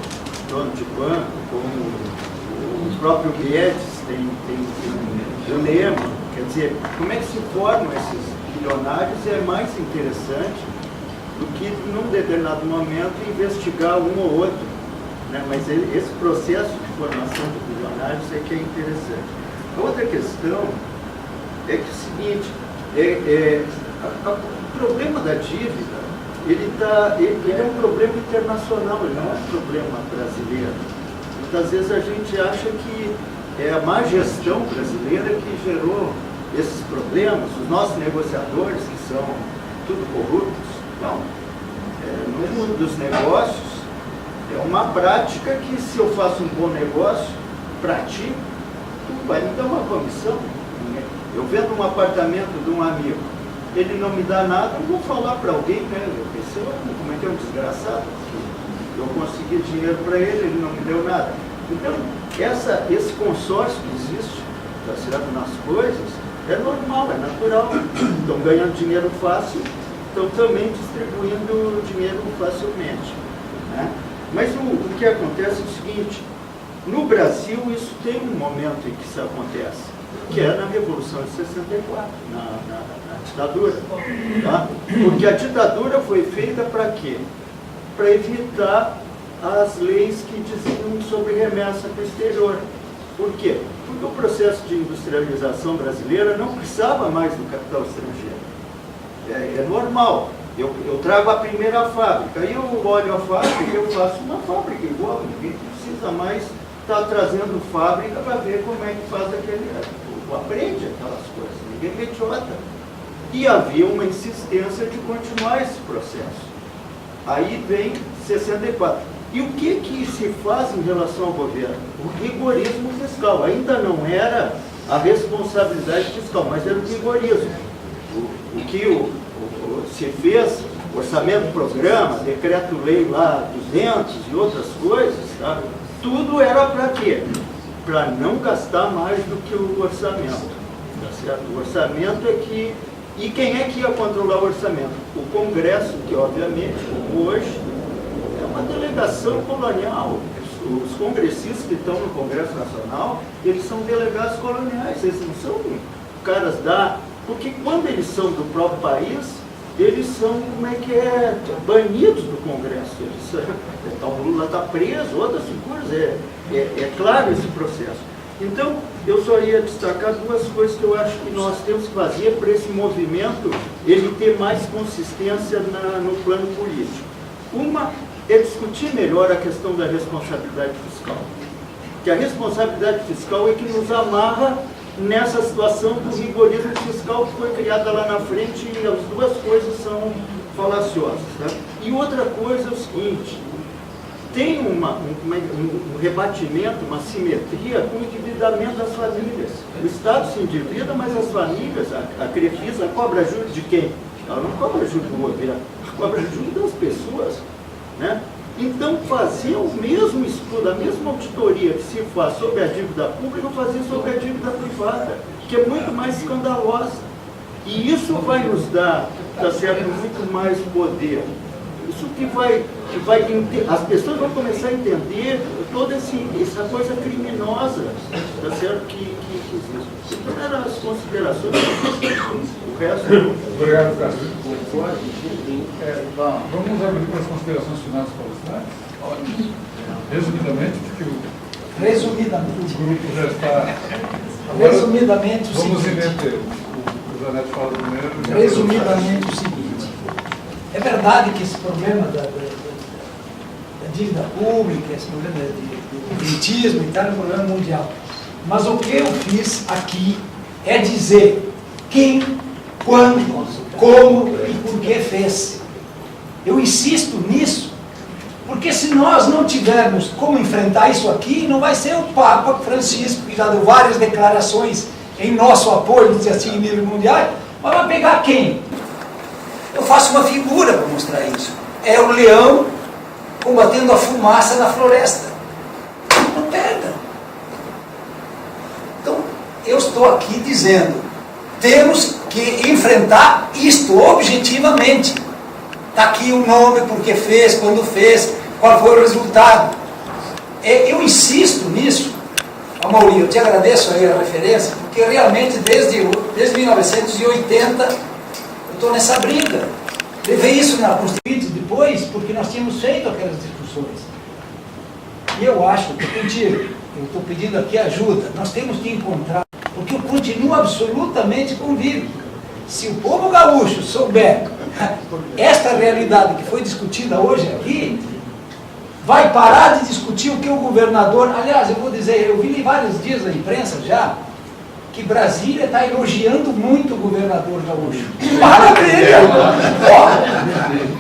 dono de banco, como o próprio Guedes tem um lema. Quer dizer, como é que se formam esses bilionários é mais interessante do que, num determinado momento, investigar um ou outro. Né? Mas esse processo de formação de bilionários é que é interessante. A outra questão é que é o seguinte, o problema da dívida, ele é um problema internacional, ele não é um problema brasileiro. Muitas vezes a gente acha que é a má gestão brasileira que gerou esses problemas, os nossos negociadores, que são tudo corruptos. Não. No mundo dos negócios, é uma prática que, se eu faço um bom negócio para ti, tu vai me dar uma comissão. Eu vendo um apartamento de um amigo, ele não me dá nada, eu vou falar para alguém, né? Eu pensei, como é que é um desgraçado? Eu consegui dinheiro para ele não me deu nada. Então, esse consórcio que existe, tá certo, nas coisas, é normal, é natural. Estão ganhando dinheiro fácil, estão também distribuindo dinheiro facilmente. Né? Mas o que acontece é o seguinte, no Brasil isso tem um momento em que isso acontece, que é na Revolução de 64, na ditadura. Tá? Porque a ditadura foi feita para quê? Para evitar as leis que diziam sobre remessa para o exterior. Por quê? Porque o processo de industrialização brasileira não precisava mais do capital estrangeiro. É normal. Eu trago a primeira fábrica, aí eu olho a fábrica e eu faço uma fábrica igual. Ninguém precisa mais estar trazendo fábrica para ver como é que faz aprende aquelas coisas. Ninguém é idiota. E havia uma insistência de continuar esse processo. Aí vem 64. E o que se faz em relação ao governo? O rigorismo fiscal. Ainda não era a responsabilidade fiscal, mas era o rigorismo. O que se fez, orçamento programa, decreto-lei lá 200 e outras coisas, tá? Tudo era para quê? Para não gastar mais do que o orçamento. Tá certo? O orçamento é que... E quem é que ia controlar o orçamento? O Congresso, que obviamente, como hoje, é uma delegação colonial. Os congressistas que estão no Congresso Nacional, eles são delegados coloniais, eles não são caras porque quando eles são do próprio país, eles são, banidos do Congresso. Então o Lula está preso, outras figuras, é claro esse processo. Então, eu só ia destacar duas coisas que eu acho que nós temos que fazer para esse movimento ele ter mais consistência no plano político. Uma é discutir melhor a questão da responsabilidade fiscal. que a responsabilidade fiscal é que nos amarra nessa situação do rigorismo fiscal que foi criada lá na frente, e as duas coisas são falaciosas. Tá? E outra coisa é o seguinte, tem um rebatimento, uma simetria com o endividamento das famílias. O Estado se endivida, mas as famílias, a Crefisa cobra juros de quem? Ela não cobra juros do governo, ela cobra juros das pessoas. Né? Então, fazer o mesmo estudo, a mesma auditoria que se faz sobre a dívida pública, fazer sobre a dívida privada, que é muito mais escandalosa. E isso vai nos dar, tá certo, muito mais poder. Isso que vai as pessoas vão começar a entender toda essa coisa criminosa, tá certo, que existe. Então, eram as considerações, o resto... Obrigado, Cássio. Vamos abrir para as considerações finais palestrantes? Resumidamente, porque o grupo já está... Agora, resumidamente o vamos seguinte. inverter. O Zanetti fala primeiro. Resumidamente o seguinte. É verdade que esse problema da dívida pública, esse problema do elitismo e tal, é um problema mundial. Mas o que eu fiz aqui é dizer quem, quando, como e por que fez. Eu insisto nisso, porque se nós não tivermos como enfrentar isso aqui, não vai ser o Papa Francisco, que já deu várias declarações em nosso apoio, dizer assim, em nível mundial, mas vai pegar quem? Eu faço uma figura para mostrar isso. É o leão combatendo a fumaça na floresta. Não pega. Então, eu estou aqui dizendo, temos que enfrentar isto objetivamente. Está aqui o nome, por que fez, quando fez, qual foi o resultado. Eu insisto nisso. Amaury, eu te agradeço aí a referência, porque realmente desde 1980 eu estou nessa briga. Levei isso na Constituinte depois, porque nós tínhamos feito aquelas discussões. E eu acho que contigo, eu estou pedindo aqui ajuda, nós temos que encontrar, porque eu continuo absolutamente convicto. Se o povo gaúcho souber esta realidade que foi discutida hoje aqui, vai parar de discutir o que o governador... Aliás, eu vou dizer, eu vi vários dias na imprensa já, que Brasília está elogiando muito o governador gaúcho. Maravilha!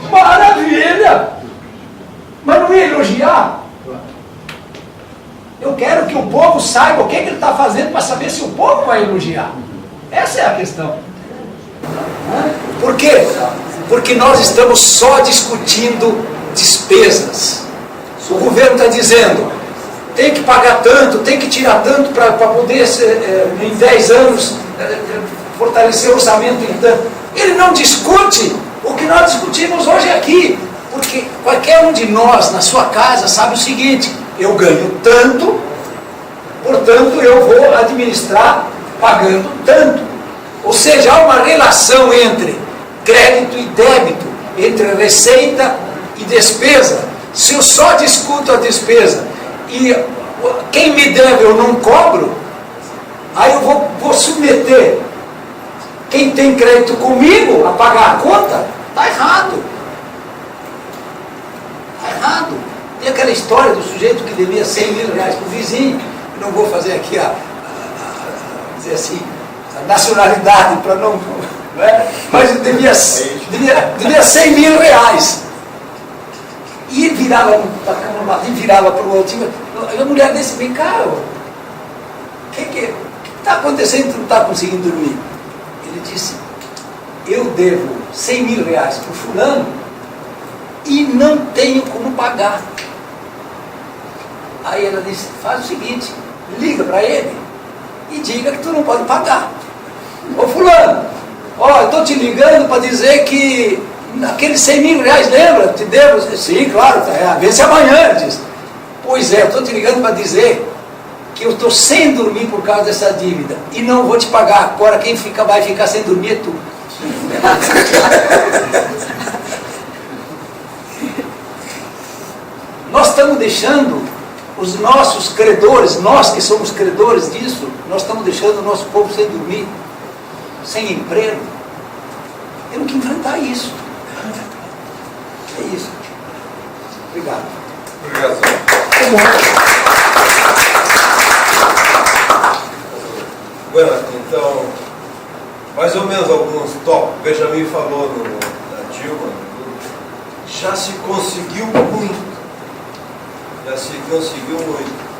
Oh, maravilha! Mas não ia elogiar? Eu quero que o povo saiba o que ele está fazendo para saber se o povo vai elogiar. Essa é a questão. Por quê? Porque nós estamos só discutindo despesas. O governo está dizendo, tem que pagar tanto, tem que tirar tanto para poder, em 10 anos, fortalecer o orçamento em tanto. Ele não discute o que nós discutimos hoje aqui, porque qualquer um de nós, na sua casa, sabe o seguinte, eu ganho tanto, portanto eu vou administrar pagando tanto. Ou seja, há uma relação entre crédito e débito, entre receita e despesa. Se eu só discuto a despesa e quem me deve eu não cobro, aí eu vou submeter quem tem crédito comigo a pagar a conta. Está errado. Está errado. Tem aquela história do sujeito que devia 100 mil reais para o vizinho, não vou fazer aqui dizer assim, a nacionalidade para não é? Mas devia 100 mil reais. E ele virava para um lado e virava para o outro. E a mulher desse, vem cá, o que está acontecendo que tu não está conseguindo dormir? Ele disse, eu devo 100 mil reais para o fulano e não tenho como pagar. Aí ela disse, faz o seguinte, liga para ele e diga que tu não pode pagar. Ô fulano, eu estou te ligando para dizer que aqueles 100 mil reais, lembra? Te devo? Sim, claro, vence amanhã, ele disse. Pois é, eu estou te ligando para dizer que eu estou sem dormir por causa dessa dívida e não vou te pagar. Agora quem vai ficar sem dormir é tu. Nós estamos deixando os nossos credores, nós que somos credores disso, nós estamos deixando o nosso povo sem dormir, sem emprego. Temos que enfrentar isso. É isso. Obrigado. Obrigado. Tá bom. Renato, então, mais ou menos alguns tópicos. O Benjamin falou na Dilma, já se conseguiu muito. Já se conseguiu muito.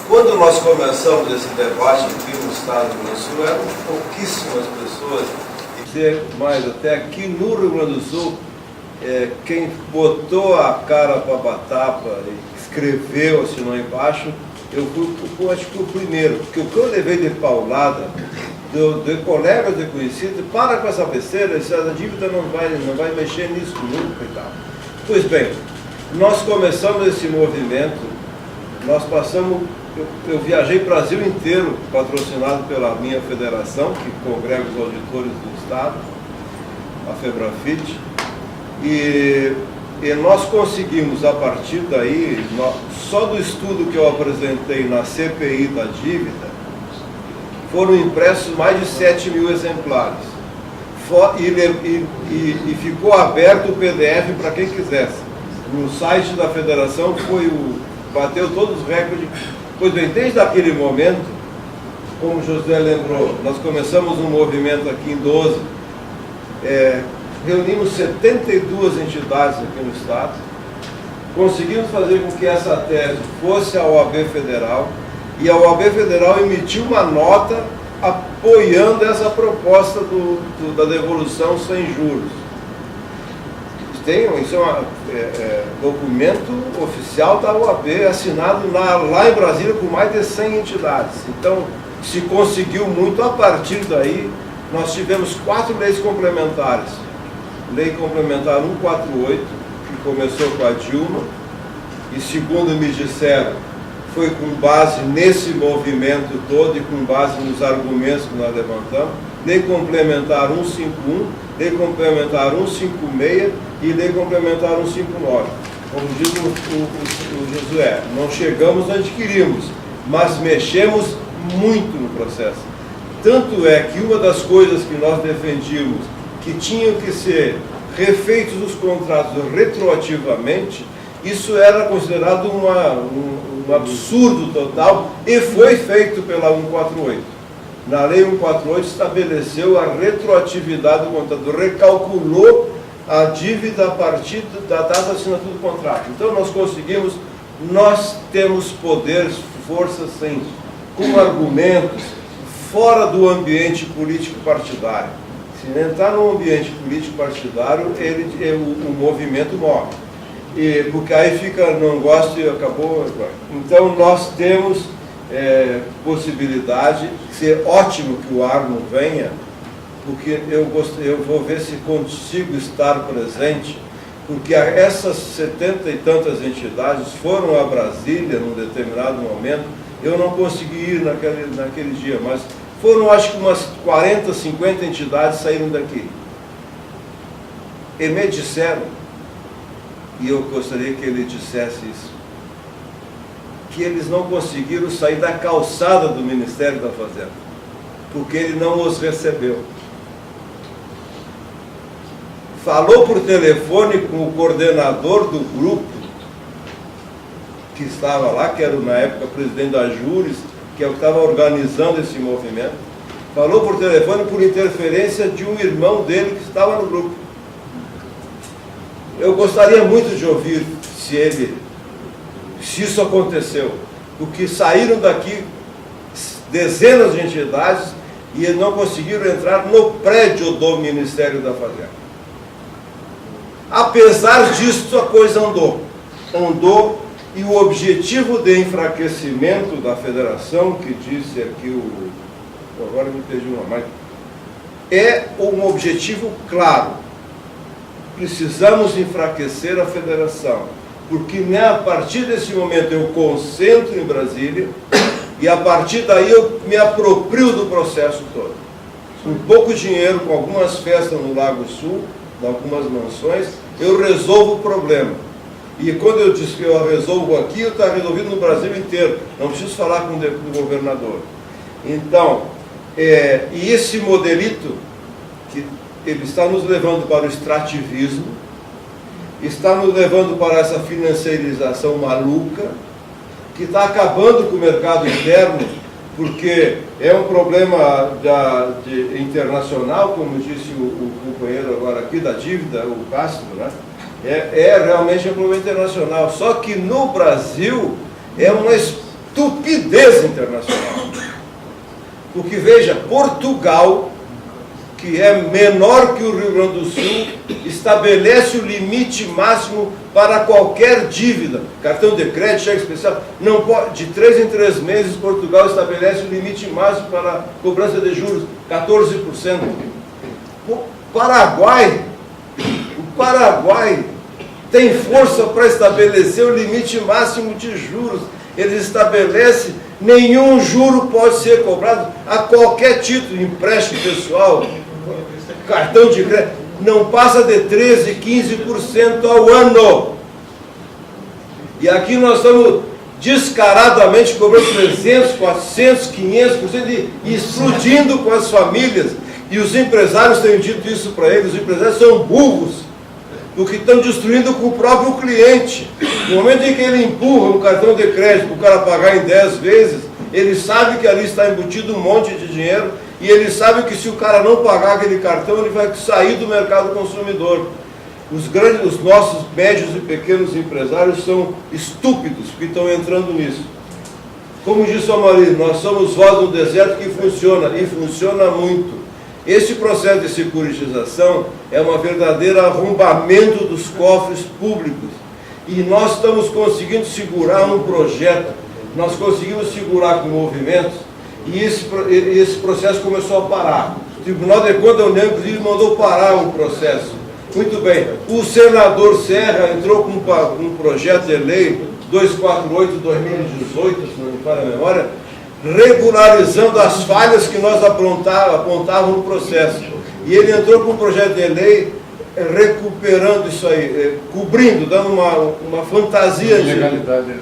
Quando nós começamos esse debate aqui no Estado do Rio Grande do Sul, eram pouquíssimas pessoas. Mas até aqui no Rio Grande do Sul, quem botou a cara para a batata e escreveu, assinou embaixo, eu acho que o primeiro, porque o que eu levei de paulada de colegas e conhecidos, para com essa besteira, essa dívida não vai mexer nisso nunca e tal. Pois bem, nós começamos esse movimento, nós passamos, eu viajei o Brasil inteiro, patrocinado pela minha federação, que congrega os auditores do Estado, a FEBRAFIT, e nós conseguimos, a partir daí, só do estudo que eu apresentei na CPI da dívida, foram impressos mais de 7 mil exemplares. E ficou aberto o PDF para quem quisesse. No site da federação bateu todos os recordes. Pois bem, desde aquele momento, como o José lembrou, nós começamos um movimento aqui em 12, reunimos 72 entidades aqui no Estado, conseguimos fazer com que essa tese fosse à OAB Federal, e a OAB Federal emitiu uma nota apoiando essa proposta da devolução sem juros. Isso é um documento oficial da OAB, assinado lá em Brasília por mais de 100 entidades. Então, se conseguiu muito. A partir daí, nós tivemos 4 leis complementares. Lei Complementar 148, que começou com a Dilma, e segundo me disseram, foi com base nesse movimento todo e com base nos argumentos que nós levantamos. Lei Complementar 151, Lei Complementar 156 e Lei Complementar 159. Como diz o Josué, não chegamos onde queríamos, mas mexemos muito no processo. Tanto é que uma das coisas que nós defendíamos, que tinham que ser refeitos os contratos retroativamente, isso era considerado um absurdo total e foi feito pela 148. Na Lei 148 estabeleceu a retroatividade do contrato, recalculou a dívida a partir da data da assinatura do contrato. Então nós temos poderes, forças sim, com argumentos fora do ambiente político partidário. Se entrar no ambiente político partidário, o movimento morre. Porque aí não gosta e acabou. Então nós temos possibilidade, ser ótimo que o Arno venha, porque eu vou ver se consigo estar presente, porque essas 70 e tantas entidades foram a Brasília num determinado momento. Eu não consegui ir naquele dia, mas foram, acho que umas 40, 50 entidades saíram daqui. E me disseram, e eu gostaria que ele dissesse isso, que eles não conseguiram sair da calçada do Ministério da Fazenda, porque ele não os recebeu. Falou por telefone com o coordenador do grupo, que estava lá, que era na época presidente da Júris, que é o que estava organizando esse movimento. Falou por telefone por interferência de um irmão dele que estava no grupo. Eu gostaria muito de ouvir se isso aconteceu, porque saíram daqui dezenas de entidades e não conseguiram entrar no prédio do Ministério da Fazenda. Apesar disso, a coisa andou, e o objetivo de enfraquecimento da federação, que disse aqui agora me perdi uma mais, é um objetivo claro. Precisamos enfraquecer a federação, porque a partir desse momento eu concentro em Brasília e a partir daí eu me aproprio do processo todo. Com pouco dinheiro, com algumas festas no Lago Sul, em algumas mansões, eu resolvo o problema. E quando eu disse que eu resolvo aqui, eu está resolvido no Brasil inteiro. Não preciso falar com o governador. Então, e esse modelito, que ele está nos levando para o extrativismo, está nos levando para essa financiarização maluca, que está acabando com o mercado interno, porque é um problema internacional, como disse o companheiro agora aqui, da dívida, o Castro, né? Realmente um problema internacional. Só que no Brasil é uma estupidez internacional. Porque, veja, Portugal, que é menor que o Rio Grande do Sul, estabelece o limite máximo para qualquer dívida. Cartão de crédito, cheque especial, não pode, de 3 em 3 meses, Portugal estabelece o limite máximo para cobrança de juros, 14%. O Paraguai tem força para estabelecer o limite máximo de juros. Eles estabelecem, nenhum juro pode ser cobrado a qualquer título, empréstimo pessoal, cartão de crédito, não passa de 13%, 15% ao ano. E aqui nós estamos descaradamente cobrando 300%, 400%, 500% e explodindo com as famílias. E os empresários têm dito isso para eles, os empresários são burros, porque estão destruindo com o próprio cliente. No momento em que ele empurra um cartão de crédito para o cara pagar em 10 vezes, ele sabe que ali está embutido um monte de dinheiro e ele sabe que se o cara não pagar aquele cartão, ele vai sair do mercado consumidor. Os nossos médios e pequenos empresários são estúpidos que estão entrando nisso. Como disse o Amarildo, nós somos voz do deserto que funciona, e funciona muito. Esse processo de securitização é um verdadeiro arrombamento dos cofres públicos. E nós estamos conseguindo segurar um projeto, nós conseguimos segurar com movimentos, e esse processo começou a parar. O Tribunal de Contas da União, inclusive, mandou parar o processo. Muito bem, o senador Serra entrou com um projeto de lei 248/2018, se não me falha a memória, regularizando as falhas que nós apontávamos no processo. E ele entrou com um projeto de lei recuperando isso aí, cobrindo, dando uma fantasia,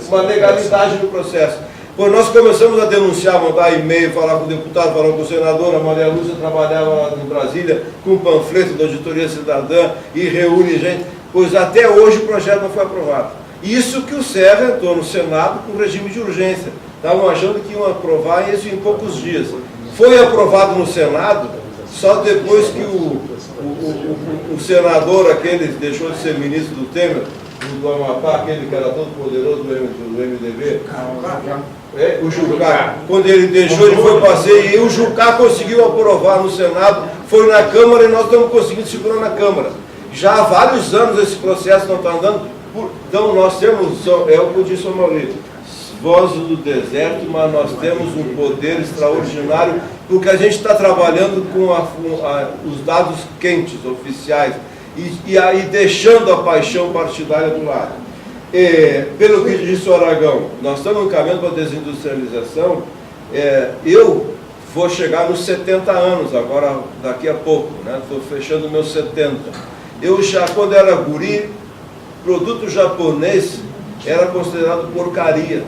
uma legalidade no processo. Pois nós começamos a denunciar, mandar e-mail, falar com o deputado, falar com o senador. A Maria Lúcia trabalhava lá em Brasília com um panfleto da Auditoria Cidadã e reúne gente, pois até hoje o projeto não foi aprovado. Isso que o Serra entrou no Senado com regime de urgência. Estavam achando que iam aprovar isso em poucos dias. Foi aprovado no Senado só depois que o senador, aquele que deixou de ser ministro do Temer, do Amapá, aquele que era todo poderoso do MDB, o Jucá, quando ele deixou, ele foi passeio, e o Jucá conseguiu aprovar no Senado, foi na Câmara, e nós estamos conseguindo segurar na Câmara. Já há vários anos esse processo não está andando, então nós temos, é o que eu disse ao Maurício, vozes do deserto, mas nós temos um poder extraordinário, porque a gente está trabalhando com os dados quentes, oficiais, e aí deixando a paixão partidária do lado. Pelo que disse o Aragão, nós estamos caminhando para a desindustrialização. Eu vou chegar nos 70 anos, agora daqui a pouco, né? Estou fechando meus 70. Eu já, quando era guri, produto japonês era considerado porcaria.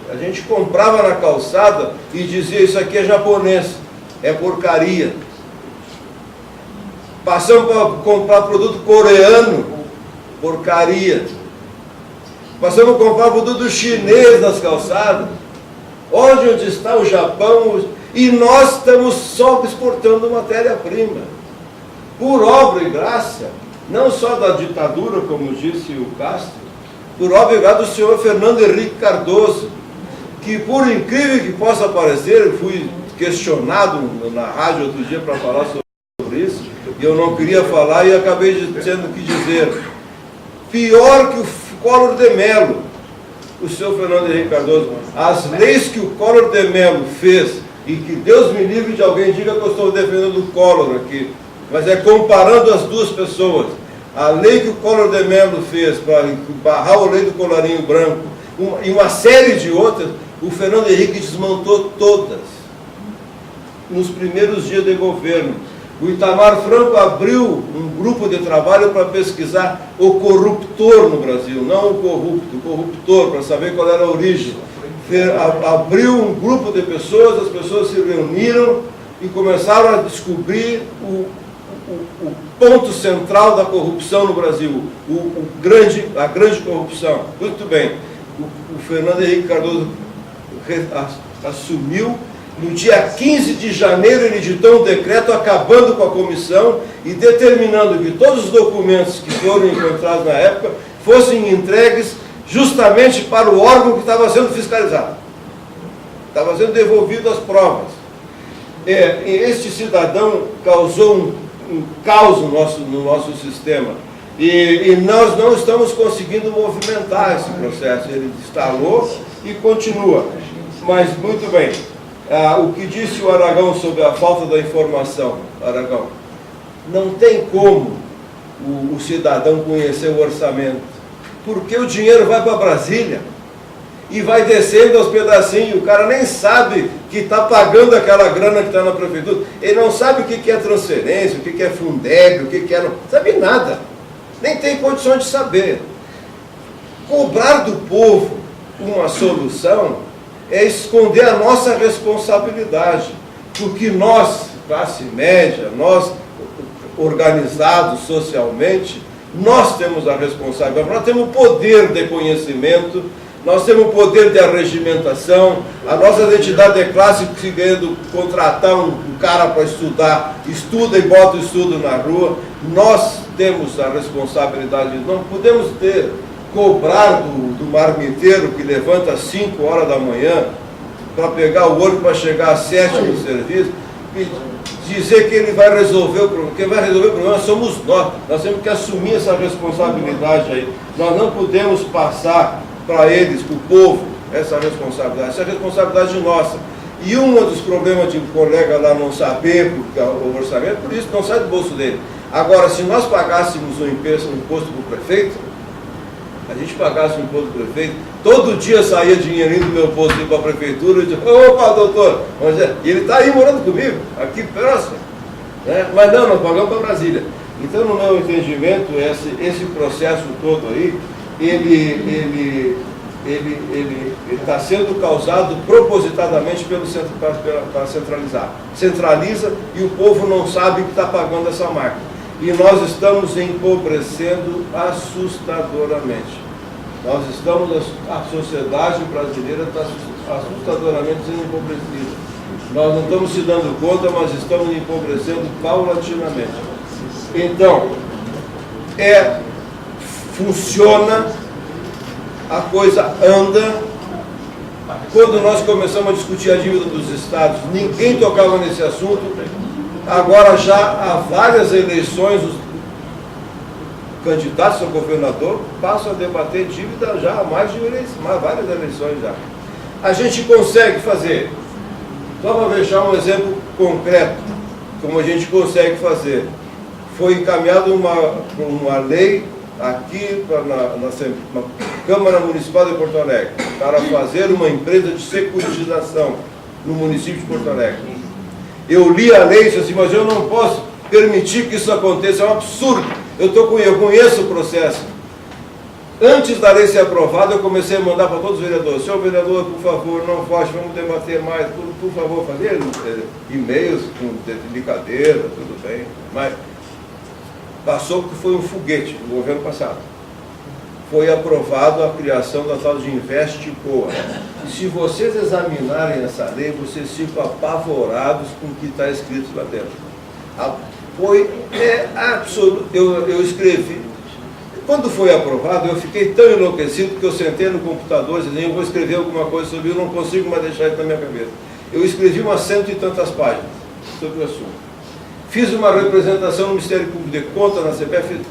A gente comprava na calçada e dizia, isso aqui é japonês, é porcaria. Passamos para comprar produto coreano, porcaria. Passamos a comprar produto chinês nas calçadas. Onde está o Japão? E nós estamos só exportando matéria-prima. Por obra e graça, não só da ditadura, como disse o Castro, por obra e graça do senhor Fernando Henrique Cardoso, que, por incrível que possa parecer, eu fui questionado na rádio outro dia para falar sobre isso, e eu não queria falar e acabei tendo que dizer, pior que o Collor de Mello, o senhor Fernando Henrique Cardoso, as leis que o Collor de Mello fez, e que Deus me livre de alguém diga que eu estou defendendo o Collor aqui, mas é comparando as duas pessoas, a lei que o Collor de Mello fez para barrar a lei do colarinho branco, e uma série de outras, o Fernando Henrique desmontou todas, nos primeiros dias de governo. O Itamar Franco abriu um grupo de trabalho para pesquisar o corruptor no Brasil, não o corrupto, o corruptor, para saber qual era a origem. Abriu um grupo de pessoas, as pessoas se reuniram e começaram a descobrir o ponto central da corrupção no Brasil, a grande corrupção. Muito bem, o Fernando Henrique Cardoso assumiu. No dia 15 de janeiro ele editou um decreto acabando com a comissão e determinando que todos os documentos que foram encontrados na época fossem entregues justamente para o órgão que estava sendo fiscalizado. Estava sendo devolvido as provas. Este cidadão causou um caos no nosso sistema. E nós não estamos conseguindo movimentar esse processo. Ele instalou e continua. Mas, muito bem. O que disse o Aragão sobre a falta da informação, Aragão, não tem como o cidadão conhecer o orçamento, porque o dinheiro vai para Brasília e vai descendo aos pedacinhos, o cara nem sabe que está pagando aquela grana que está na prefeitura, ele não sabe o que é transferência, o que é Fundeb, o que é... não sabe nada, nem tem condições de saber. Cobrar do povo uma solução é esconder a nossa responsabilidade, porque nós, classe média, nós organizados socialmente, nós temos a responsabilidade, nós temos o poder de conhecimento, nós temos o poder de arregimentação, a nossa identidade de classe, se querendo contratar um cara para estudar, estuda e bota o estudo na rua, nós temos a responsabilidade, não podemos cobrar do marmiteiro que levanta às 5 horas da manhã para pegar o ônibus para chegar às 7 no serviço e dizer que ele vai resolver o problema. Quem vai resolver o problema somos nós. Nós temos que assumir essa responsabilidade aí. Nós não podemos passar para eles, para o povo, essa responsabilidade. Essa é a responsabilidade nossa. E um dos problemas de um colega lá não saber o orçamento, por isso não sai do bolso dele. Agora, se nós pagássemos um imposto para o prefeito, a gente pagasse o imposto do prefeito, todo dia saía dinheirinho do meu bolso para a prefeitura, e dizia, opa, doutor, e ele está aí morando comigo, aqui próximo, né? Mas não, nós pagamos para Brasília. Então, no meu entendimento, esse processo todo aí, ele está sendo causado propositadamente para centralizar. Centraliza e o povo não sabe que está pagando essa máquina. E nós estamos empobrecendo assustadoramente. A sociedade brasileira está assustadoramente sendo empobrecida. Nós não estamos se dando conta, mas estamos empobrecendo paulatinamente. Então, funciona, a coisa anda. Quando nós começamos a discutir a dívida dos estados, ninguém tocava nesse assunto. Agora já há várias eleições, os candidatos a governador passam a debater dívida já há várias eleições já. A gente consegue fazer, só para deixar um exemplo concreto, como a gente consegue fazer. Foi encaminhada uma lei aqui na Câmara Municipal de Porto Alegre, para fazer uma empresa de securitização no município de Porto Alegre. Eu li a lei e disse assim, mas eu não posso permitir que isso aconteça, é um absurdo. Eu conheço o processo. Antes da lei ser aprovada, eu comecei a mandar para todos os vereadores, senhor vereador, por favor, não foge, vamos debater mais, por favor, fazer e-mails com brincadeira, tudo bem, mas passou porque foi um foguete no governo passado. Foi aprovado a criação da tal de Investe-Poa. E se vocês examinarem essa lei, vocês ficam apavorados com o que está escrito lá dentro. Absoluto. Eu escrevi. Quando foi aprovado, eu fiquei tão enlouquecido que eu sentei no computador e disse, eu vou escrever alguma coisa sobre isso, eu não consigo mais deixar isso na minha cabeça. Eu escrevi umas 100 e tantas páginas sobre o assunto. Fiz uma representação no Ministério Público de Contas, na CPF,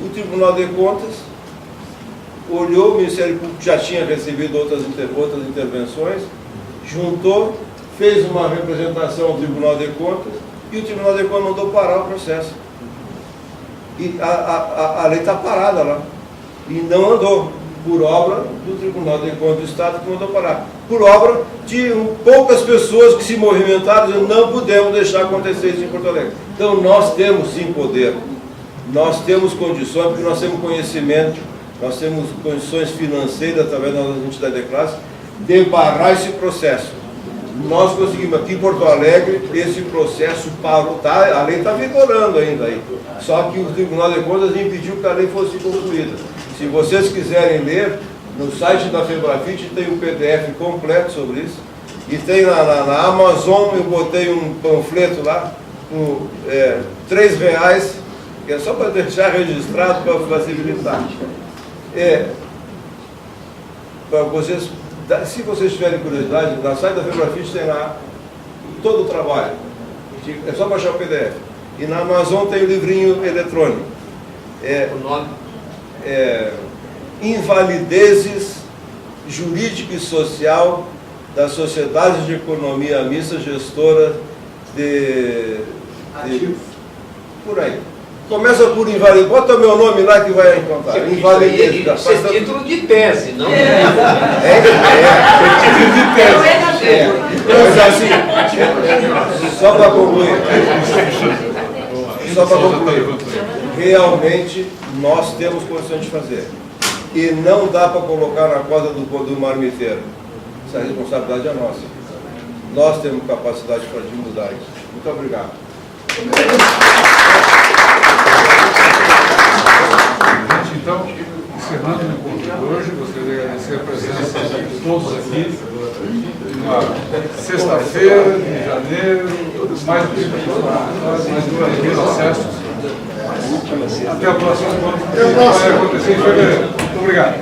o Tribunal de Contas olhou, o Ministério Público já tinha recebido outras intervenções, juntou, fez uma representação ao Tribunal de Contas e o Tribunal de Contas mandou parar o processo. E a lei está parada lá. E não andou, por obra do Tribunal de Contas do Estado que mandou parar. Por obra de poucas pessoas que se movimentaram e não podemos deixar acontecer isso em Porto Alegre. Então nós temos sim poder, nós temos condições, porque nós temos conhecimento, nós temos condições financeiras, através das entidades de classe, de barrar esse processo. Nós conseguimos aqui em Porto Alegre, esse processo parou, a lei está vigorando ainda aí. Só que o Tribunal de Contas impediu que a lei fosse concluída. Se vocês quiserem ler, no site da Febrafite tem um PDF completo sobre isso. E tem na Amazon, eu botei um panfleto lá, por R$3, que é só para deixar registrado, para facilitar. Para vocês, se vocês tiverem curiosidade, na site da Febrafite tem lá todo o trabalho. É só baixar o PDF. E na Amazon tem o livrinho eletrônico. O nome? Invalidezes jurídica e social da Sociedade de Economia Mista Gestora de por aí. Começa por invalidez. Bota meu nome lá que vai encontrar. Invalidez. Isso é título de tese, não título de tese. Mas assim, só para concluir. Realmente nós temos condições de fazer. E não dá para colocar na costa do marmiteiro. Essa responsabilidade é nossa. Nós temos capacidade de mudar isso. Muito obrigado. Gente, então, encerrando o encontro de hoje, gostaria de agradecer a presença de todos aqui. Uma sexta-feira de janeiro, mais do que mais de 3 acessos. Até o próximo encontro, que vai acontecer em fevereiro. Muito obrigado.